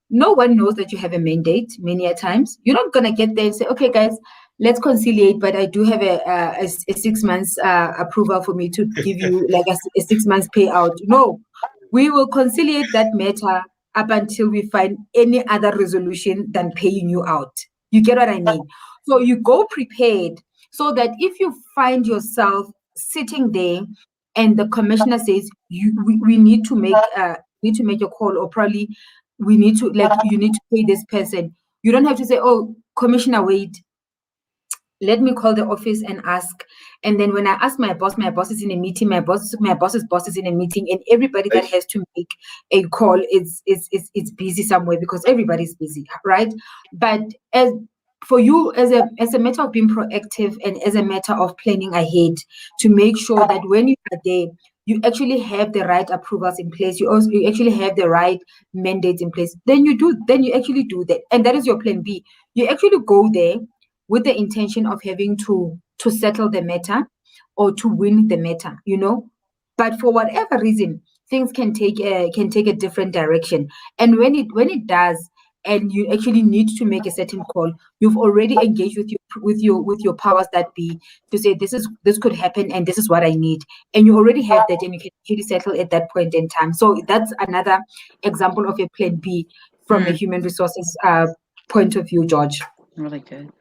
no one knows that you have a mandate many a times. You're not going to get there and say, okay, guys, let's conciliate, but I do have a 6 months approval for me to give you like a 6 months payout. No, we will conciliate that matter up until we find any other resolution than paying you out. You get what I mean? So you go prepared so that if you find yourself sitting there and the commissioner says we need to make a call, or probably we need to, like, you need to pay this person, you don't have to say, oh, commissioner, wait, let me call the office and ask. And then when I ask my boss is in a meeting, my boss's boss is in a meeting, and everybody that has to make a call is busy somewhere because everybody's busy, right? But as for you, as a matter of being proactive and as a matter of planning ahead to make sure that when you are there, you actually have the right approvals in place, you actually have the right mandates in place, then you actually do that. And that is your plan B. You actually go there with the intention of having to settle the matter or to win the matter, but for whatever reason, things can take a different direction. And when it does, and you actually need to make a certain call, you've already engaged with your powers that be to say this could happen and this is what I need, and you already have that, and you can actually settle at that point in time. So that's another example of a plan B from a human resources point of view, George. Really good.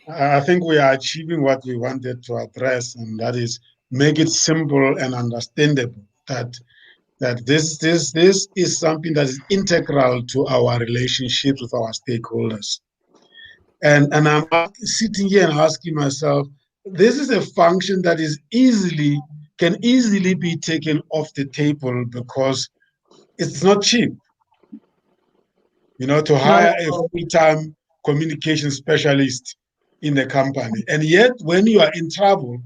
I think we are achieving what we wanted to address, and that is make it simple and understandable that this is something that is integral to our relationship with our stakeholders. And I'm sitting here and asking myself, this is a function that can easily be taken off the table because it's not cheap. To hire a full-time communication specialist in the company. And yet, when you are in trouble,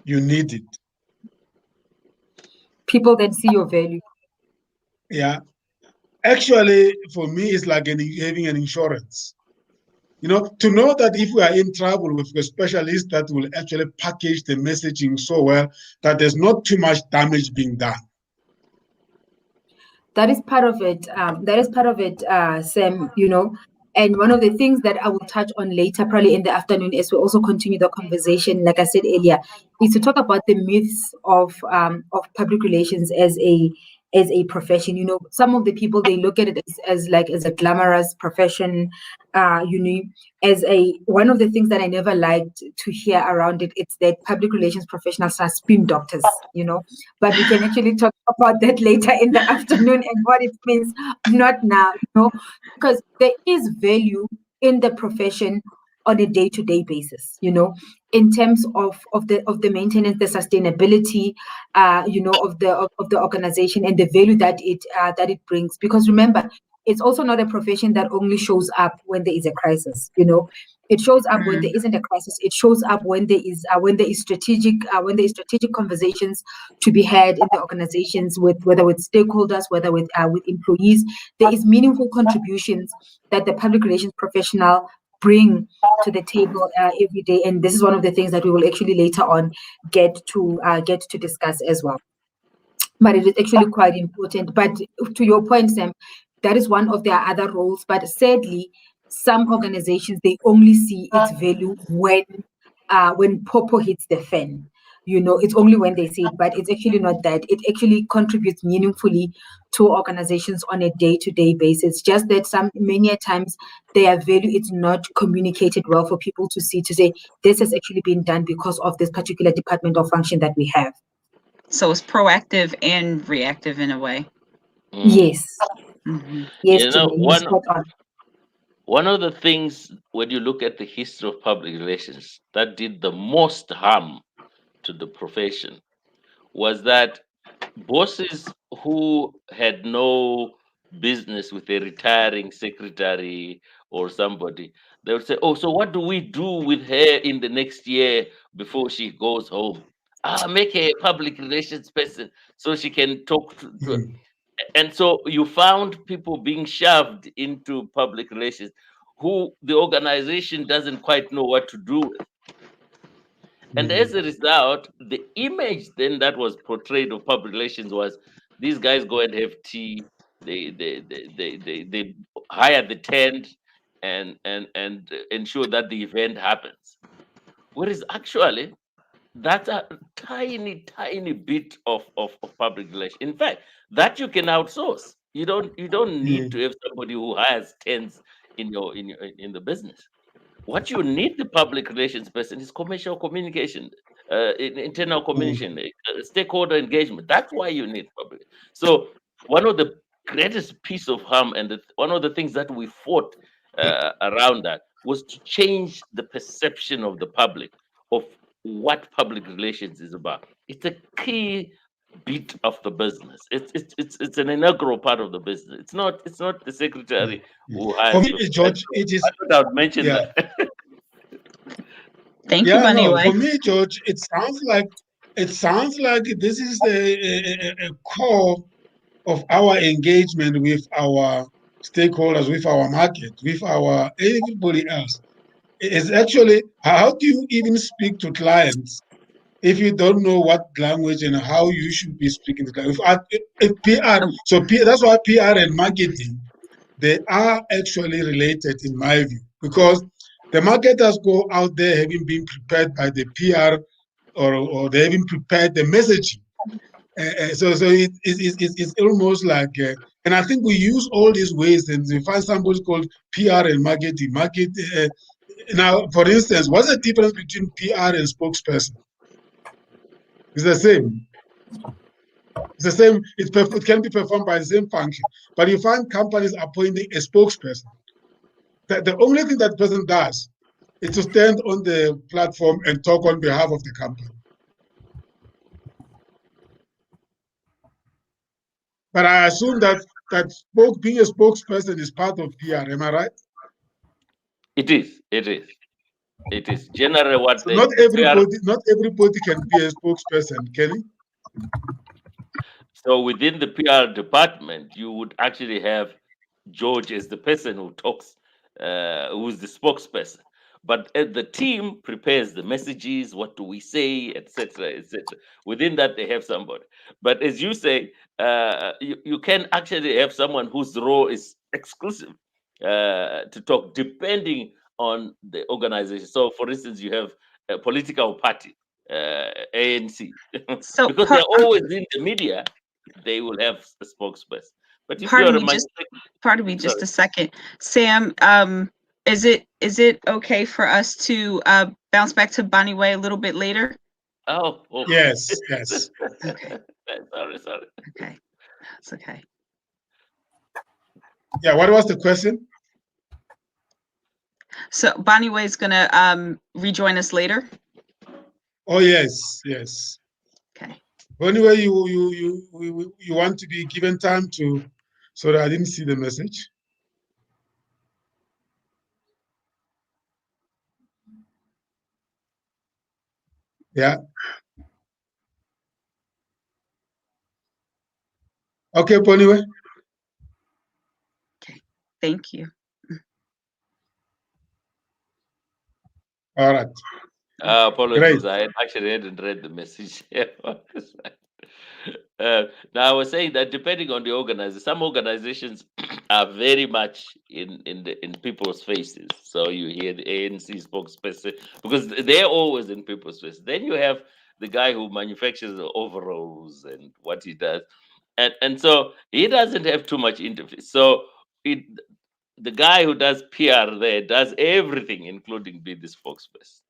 you need it. People then see your value. Yeah. Actually, for me, it's like having an insurance. To know that if we are in trouble with a specialist that will actually package the messaging so well that there's not too much damage being done. That is part of it. Sam, and one of the things that I will touch on later, probably in the afternoon, as we also continue the conversation, like I said earlier, is to talk about the myths of public relations as a profession. Some of the people, they look at it as a glamorous profession. As one of the things that I never liked to hear around it, it's that public relations professionals are spin doctors. But we can actually talk about that later in the afternoon and what it means, not now. Because there is value in the profession on a day-to-day basis, in terms of the maintenance, the sustainability, of the organization and the value that it brings. Because remember, it's also not a profession that only shows up when there is a crisis. It shows up when there isn't a crisis. It shows up when there is strategic conversations to be had in the organizations, whether with stakeholders, whether with employees. There is meaningful contributions that the public relations professional bring to the table every day, and this is one of the things that we will actually later on get to discuss as well. But it is actually quite important. But to your point, Sam, that is one of their other roles. But sadly, some organizations, they only see its value when popo hits the fan. It's only when they see it, but it's actually not that. It actually contributes meaningfully to organizations on a day-to-day basis. Just that many a times their value is not communicated well for people to see, to say this has actually been done because of this particular department or function that we have. So it's proactive and reactive in a way. Yes. Yes, one of the things when you look at the history of public relations that did the most harm to the profession was that bosses who had no business with a retiring secretary or somebody, they would say, oh, so what do we do with her in the next year before she goes home? Make her a public relations person so she can talk to and so you found people being shoved into public relations who the organization doesn't quite know what to do with. And as a result, the image then that was portrayed of public relations was these guys go and have tea, they hire the tent and ensure that the event happens. Whereas actually that's a tiny bit of public relations. In fact, that you can outsource. You don't need to have somebody who hires tents in the business. What you need the public relations person is commercial communication, internal communication, stakeholder engagement. That's why you need public. So one of the greatest piece of harm and one of the things that we fought around that was to change the perception of the public of what public relations is about. It's a key bit of the business. It's an integral part of the business. It's not the secretary who has. For me, George, it is. I thought I'd mention that. Thank you, Bunny. No, for me, George, it sounds like this is a core of our engagement with our stakeholders, with our market, with our everybody else. It's actually, how do you even speak to clients if you don't know what language and how you should be speaking to clients? If PR, that's why PR and marketing, they are actually related in my view, because the marketers go out there having been prepared by the PR or they having prepared the messaging. So it's almost like, and I think we use all these ways and we find somebody called PR and marketing. Now, for instance, what's the difference between PR and spokesperson? It's the same. It's the same. It can be performed by the same function, but you find companies appointing a spokesperson. The only thing that person does is to stand on the platform and talk on behalf of the company. But I assume that being a spokesperson is part of PR. Am I right? It is. Generally what so not everybody can be a spokesperson, can he? So within the PR department, you would actually have George as the person who talks, who's the spokesperson. But the team prepares the messages, what do we say, etc., etc. Within that, they have somebody. But as you say, you can actually have someone whose role is exclusive to talk, depending on the organization. So, for instance, you have a political party, ANC, So because they're always in the media. They will have a spokesperson. But if pardon me, just a second, Sam. Is it okay for us to bounce back to Bonnie Way a little bit later? Oh, yes. Okay. Sorry. Okay, that's okay. Yeah, what was the question? So Bonnie Way is gonna rejoin us later. Oh yes. Okay. Anyway, you want to be given time to. Sorry, I didn't see the message. Yeah. Okay, Poniwe. Okay. Thank you. All right. Apologies, I actually hadn't read the message. Now I was saying that depending on the organizer, some organizations are very much in people's faces. So you hear the ANC spokesperson because they're always in people's faces. Then you have the guy who manufactures the overalls and what he does, and so he doesn't have too much interface. So the guy who does PR there does everything, including being the spokesperson.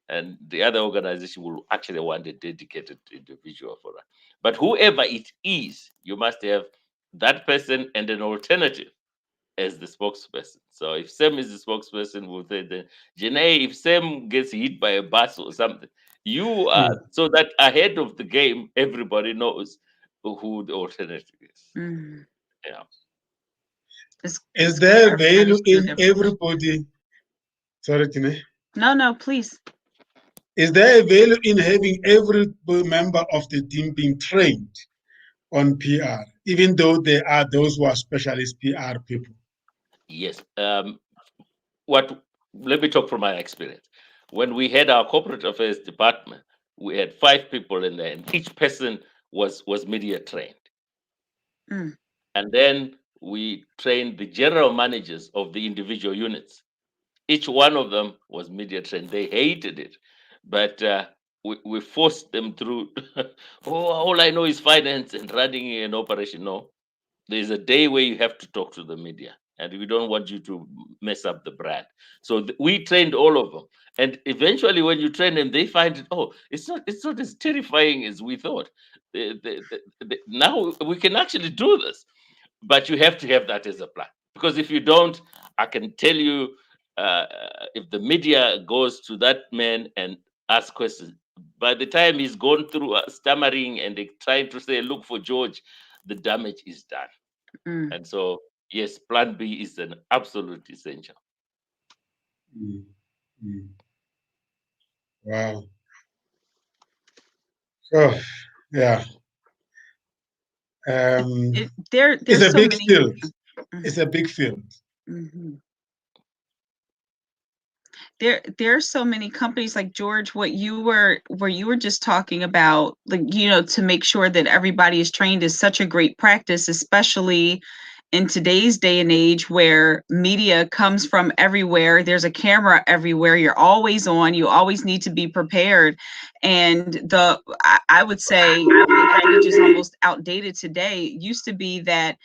And the other organization will actually want a dedicated individual for that. But whoever it is, you must have that person and an alternative as the spokesperson. So if Sam is the spokesperson, we'll say then, Janae, if Sam gets hit by a bus or something, you are, so that ahead of the game, everybody knows who the alternative is. Yeah. Is there value in everybody? Sorry, Tine. No, please. Is there a value in having every member of the team being trained on PR, even though there are those who are specialist PR people? Yes. Let me talk from my experience. when we had our corporate affairs department, we had 5 people in there, and each person was media trained. Mm. And then we trained the general managers of the individual units. Each one of them was media trained. They hated it, but we forced them through. Oh, all I know is finance and running an operation. No, there's a day where you have to talk to the media, and we don't want you to mess up the brand. So we trained all of them, and eventually, when you train them, they find it. Oh, it's not as terrifying as we thought. Now we can actually do this, but you have to have that as a plan, because if you don't, I can tell you, if the media goes to that man and asks questions, by the time he's gone through stammering and trying to say, look for George, the damage is done. Mm. And so, yes, plan B is an absolute essential. Wow. So, yeah. There's it's a so big many. field. It's a big field. Mm-hmm. There's so many companies, like George, what you were just talking about, like, to make sure that everybody is trained is such a great practice, especially in today's day and age where media comes from everywhere. There's a camera everywhere. You're always on. You always need to be prepared. And I would say the adage is almost outdated today. It used to be that,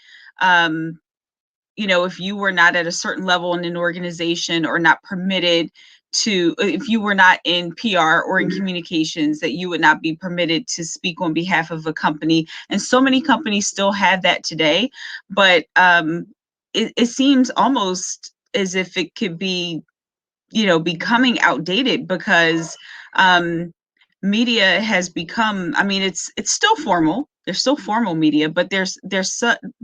if you were not at a certain level in an organization or not permitted to, if you were not in PR or in communications, that you would not be permitted to speak on behalf of a company. And so many companies still have that today, but it seems almost as if it could be, becoming outdated, because media has become, it's still formal. There's still formal media, but there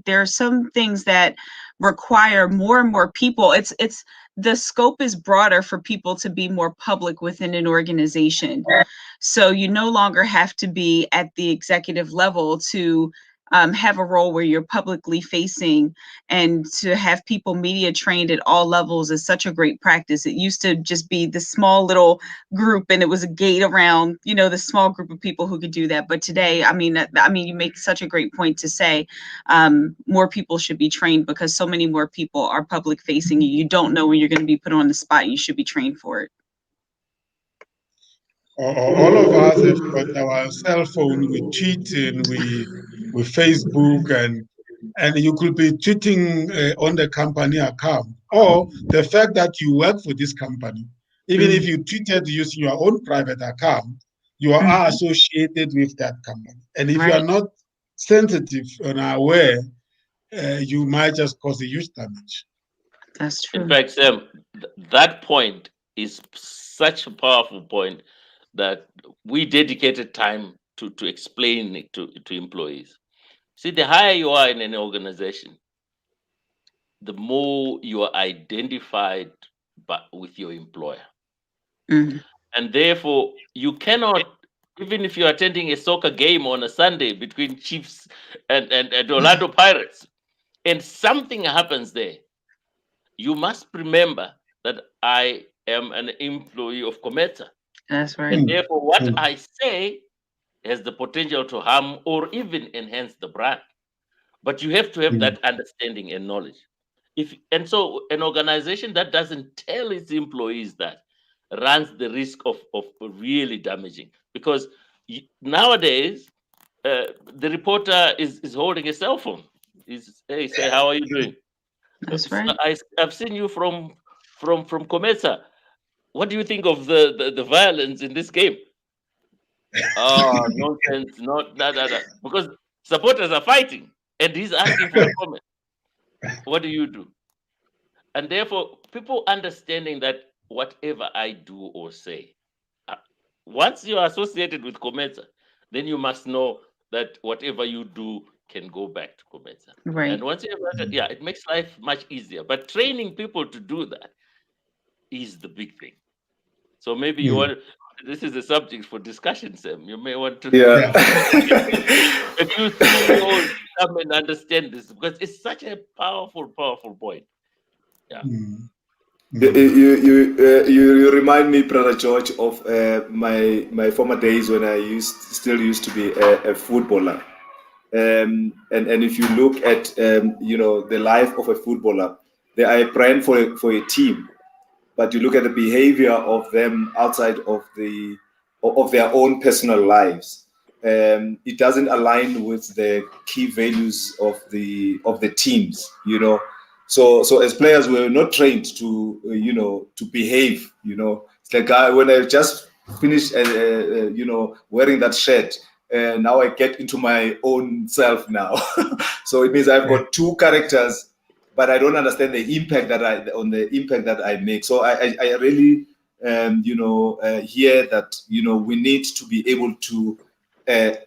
are some things that require more and more people. It's the scope is broader for people to be more public within an organization. So you no longer have to be at the executive level to have a role where you're publicly facing, and to have people media trained at all levels is such a great practice. It used to just be the small little group, and it was a gate around, the small group of people who could do that. But today, you make such a great point to say more people should be trained, because so many more people are public facing. You don't know when you're going to be put on the spot. You should be trained for it. All of us have got our cell phone. We tweet and we Facebook, and you could be tweeting on the company account, or the fact that you work for this company. Even if you tweeted using your own private account, you are associated with that company. And if you are not sensitive and aware, you might just cause a huge damage. That's true. In fact, Sam, that point is such a powerful point that we dedicated time to explain it to employees. See, the higher you are in an organization, the more you are identified with your employer. And therefore, you cannot, even if you're attending a soccer game on a Sunday between Chiefs and Orlando Pirates, and something happens there, you must remember that I am an employee of COMETSA. That's right. And therefore, what I say has the potential to harm or even enhance the brand. But you have to have that understanding and knowledge. And so an organization that doesn't tell its employees that runs the risk of really damaging. Because nowadays, the reporter is holding a cell phone. Hey, say, how are you doing? That's right. I've seen you from COMETSA. What do you think of the violence in this game? Oh, nonsense, not that. Because supporters are fighting, and he's asking for a comment. What do you do? And therefore, people understanding that whatever I do or say, once you are associated with COMETSA, then you must know that whatever you do can go back to COMETSA. Right. And once you have that, it makes life much easier. But training people to do that is the big thing. So maybe you want. This is a subject for discussion, Sam. You may want to. Yeah. If you CEOs come and understand this, because it's such a powerful point. Yeah. You remind me, Brother George, of my former days when I still used to be a footballer. And if you look at the life of a footballer, they are a brand for a team, but you look at the behavior of them outside of their own personal lives, it doesn't align with the key values of the teams. So as players, we're not trained to to behave. It's like when I just finished wearing that shirt, now I get into my own self now. So it means I've got two characters, but I don't understand the impact that I make. So I really hear that we need to be able to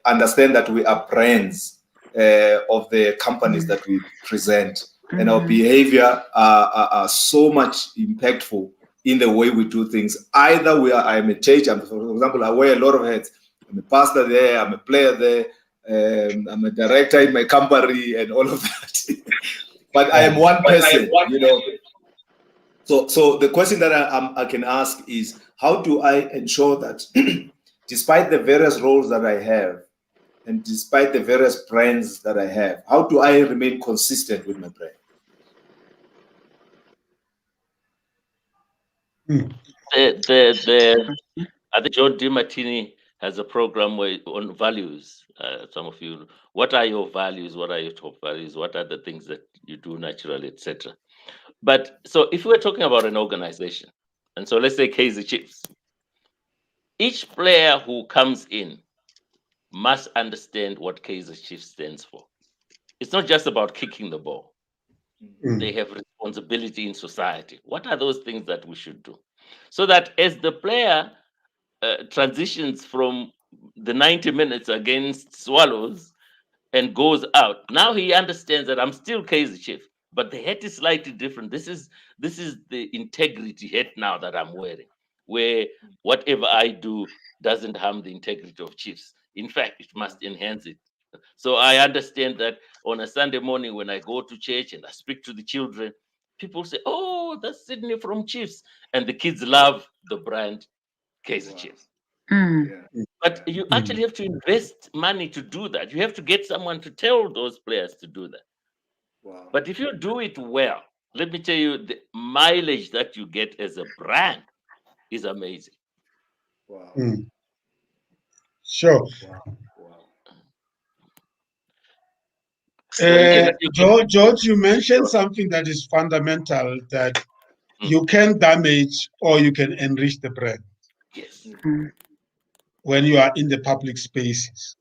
understand that we are brands of the companies that we present, and our behavior are so much impactful in the way we do things. Either I'm a church, for example, I wear a lot of hats. I'm a pastor there, I'm a player there, I'm a director in my company and all of that. But I am one person, So the question that I can ask is, how do I ensure that despite the various roles that I have, and despite the various brands that I have, how do I remain consistent with my brand? I think John DiMartini has a program on values. Some of you, what are your values? What are your top values? What are the things that you do naturally, etc. But so if we're talking about an organization, and so let's say Kaizer Chiefs, each player who comes in must understand what Kaizer Chiefs stands for. It's not just about kicking the ball. They have responsibility in society. What are those things that we should do? So that as the player transitions from the 90 minutes against Swallows and goes out, now he understands that I'm still Kaizer Chief, but the hat is slightly different. This is the integrity hat now that I'm wearing, where whatever I do doesn't harm the integrity of Chiefs. In fact, it must enhance it. So I understand that on a Sunday morning when I go to church and I speak to the children, people say, "Oh, that's Sydney from Chiefs," and the kids love the brand Kaizer Chiefs. But you actually have to invest money to do that. You have to get someone to tell those players to do that. Wow. But if you do it well, let me tell you, the mileage that you get as a brand is amazing. Wow. Sure. Wow. George, you mentioned something that is fundamental, that you can damage or you can enrich the brand. Yes. When you are in the public spaces.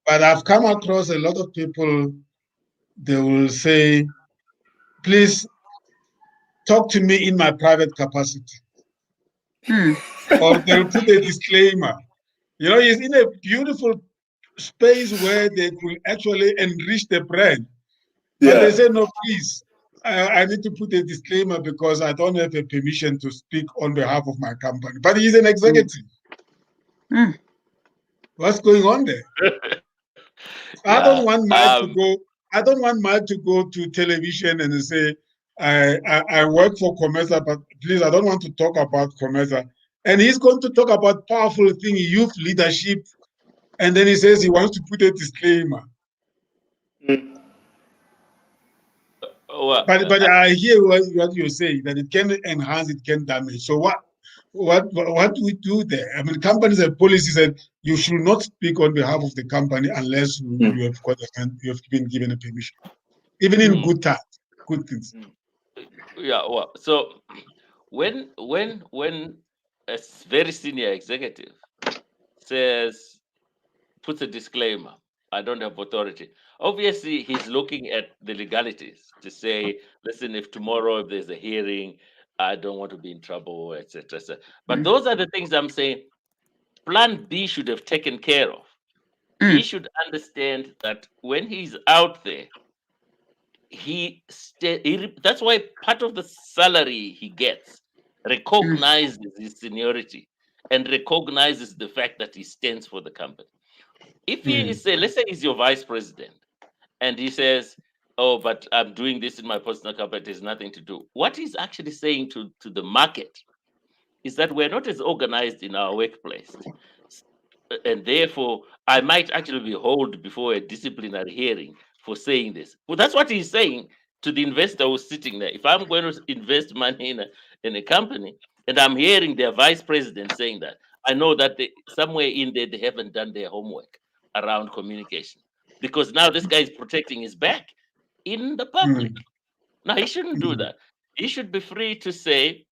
But I've come across a lot of people, they will say, please talk to me in my private capacity. Or they'll put a disclaimer. It's in a beautiful space where they could actually enrich the brand. But they say, no, please, I need to put a disclaimer because I don't have a permission to speak on behalf of my company. But he's an executive. What's going on there? I don't want Mike to go to television and say, I work for COMETSA, but please, I don't want to talk about COMETSA. And he's going to talk about powerful thing, youth leadership, and then he says he wants to put a disclaimer. But I hear what you're saying, that it can enhance, it can damage. So what do we do there? I mean, companies have policies that you should not speak on behalf of the company unless you have been given a permission, even in good times, good things. Yeah. Well, so when a very senior executive puts a disclaimer, I don't have authority. Obviously, he's looking at the legalities to say, listen, if tomorrow if there's a hearing, I don't want to be in trouble, etc. But those are the things I'm saying. Plan B should have taken care of. He should understand that when he's out there, that's why part of the salary he gets recognizes his seniority and recognizes the fact that he stands for the company. If he is, let's say he's your vice president, and he says, oh, but I'm doing this in my personal capacity, has nothing to do. What he's actually saying to the market is that we're not as organized in our workplace. And therefore, I might actually be held before a disciplinary hearing for saying this. Well, that's what he's saying to the investor who's sitting there. If I'm going to invest money in a company and I'm hearing their vice president saying that, I know that somewhere in there they haven't done their homework around communication, because now this guy is protecting his back in the public. Now he shouldn't do that. He should be free to say.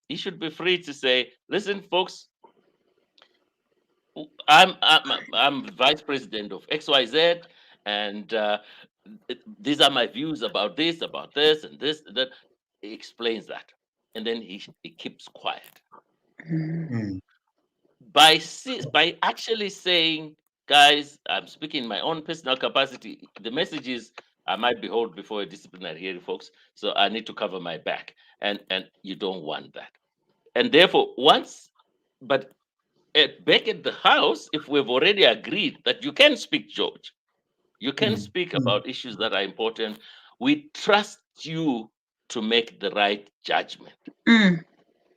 Listen, folks, I'm vice president of XYZ, and these are my views about this, and this, and that. He explains that, and then he keeps quiet. By actually saying, guys, I'm speaking in my own personal capacity. The message is, I might be held before a disciplinary hearing, folks, so I need to cover my back, and you don't want that. And therefore, back at the house, if we've already agreed that you can speak, George, you can speak about issues that are important, we trust you to make the right judgment.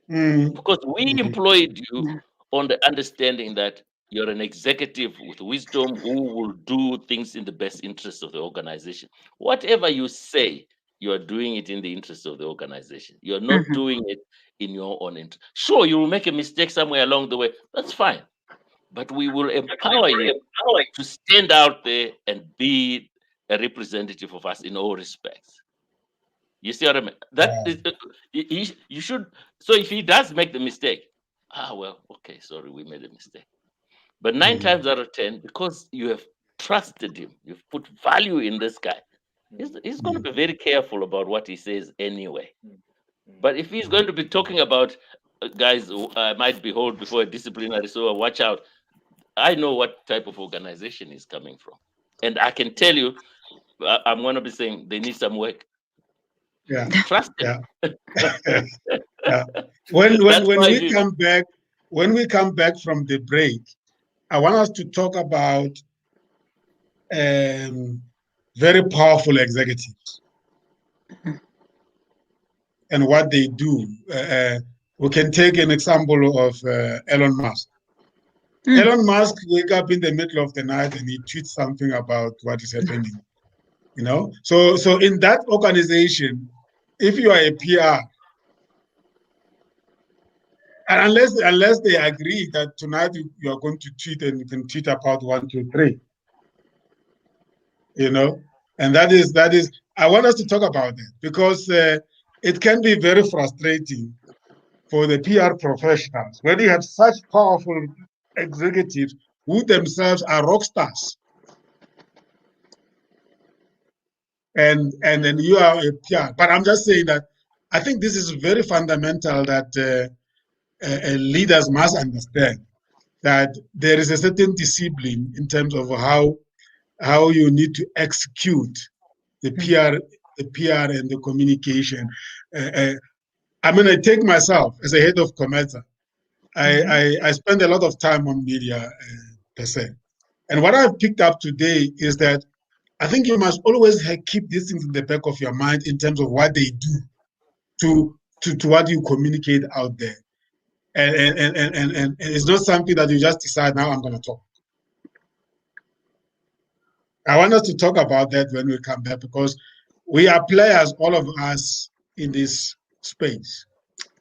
Because we employed you on the understanding that you're an executive with wisdom who will do things in the best interest of the organization. Whatever you say, you're doing it in the interest of the organization. You're not doing it in your own interest. Sure, you will make a mistake somewhere along the way. That's fine. But we will empower you to stand out there and be a representative of us in all respects. You see what I mean? That is, you should. So if he does make the mistake, well, okay, sorry, we made a mistake. But 9 times out of 10, because you have trusted him, you've put value in this guy, he's going to be very careful about what he says anyway. But if he's going to be talking about guys who might be held before a disciplinary, so watch out. I know what type of organization he's coming from, and I can tell you, I'm going to be saying they need some work. Yeah. Trust him. Yeah. When we come back from the break, I want us to talk about very powerful executives and what they do. We can take an example of Elon Musk. Elon Musk wake up in the middle of the night and he tweets something about what is happening. You know, so in that organization, if you are a PR, and unless they agree that tonight you are going to tweet and you can tweet about 1, 2, 3, you know, and that is I want us to talk about that, because it can be very frustrating for the PR professionals when you have such powerful executives who themselves are rock stars. And then you are a PR. But I'm just saying that I think this is very fundamental that leaders must understand that there is a certain discipline in terms of how you need to execute the PR and the communication. I mean, I take myself as a head of COMETSA. I spend a lot of time on media per se. And what I've picked up today is that I think you must always keep these things in the back of your mind in terms of what they do to what you communicate out there. And it's not something that you just decide, now I'm going to talk. I want us to talk about that when we come back, because we are players, all of us, in this space.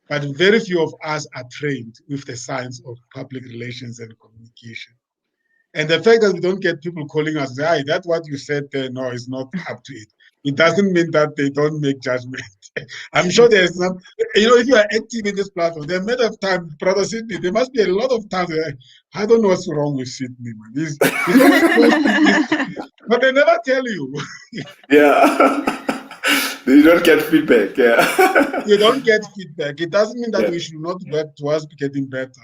But very few of us are trained with the science of public relations and communication. And the fact that we don't get people calling us, hey, that's what you said there, no, it's not up to it. It doesn't mean that they don't make judgment. I'm sure there's some, if you are active in this platform, there are many of times, Brother Sydney, there must be a lot of times where I don't know what's wrong with Sydney, man. He's but they never tell you. Yeah. You don't get feedback. Yeah. You don't get feedback. It doesn't mean that we should not work towards getting better.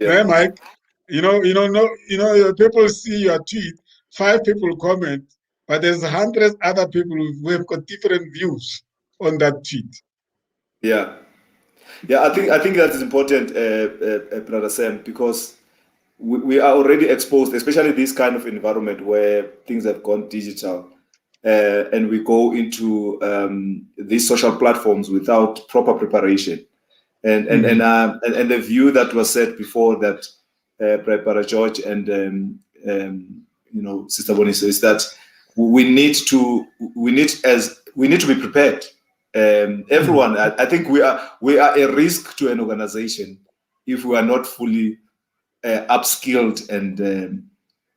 Yeah, Mike. People see your tweet, 5 people comment, but there's hundreds other people who have got different views on that tweet. Yeah, I think that is important, Brother Sam, because we are already exposed, especially this kind of environment where things have gone digital. and we go into these social platforms without proper preparation. And the view that was said before that Brother George and Sister Boniso is that we need to be prepared. Everyone, I think we are a risk to an organization if we are not fully upskilled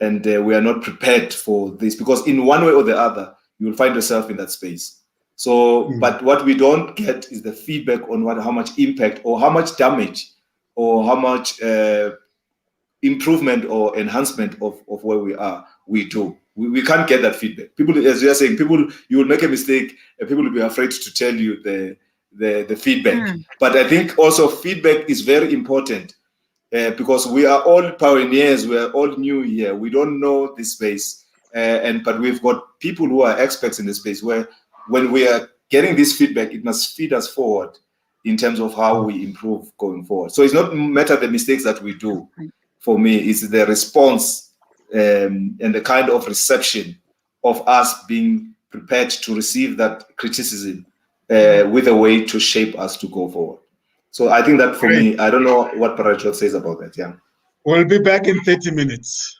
and we are not prepared for this, because in one way or the other you will find yourself in that space. So, but what we don't get is the feedback on how much impact or how much damage or how much improvement or enhancement of where we are we do. We can't get that feedback. People, as you are saying, you will make a mistake and people will be afraid to tell you the feedback. But I think also feedback is very important because we are all pioneers. We are all new here. We don't know this space, but we've got people who are experts in the space where when we are getting this feedback, it must feed us forward in terms of how we improve going forward. So it's not matter the mistakes that we do. For me, it's the response and the kind of reception of us being prepared to receive that criticism with a way to shape us to go forward. So I think that for me, I don't know what Parachot says about that. Yeah. We'll be back in 30 minutes.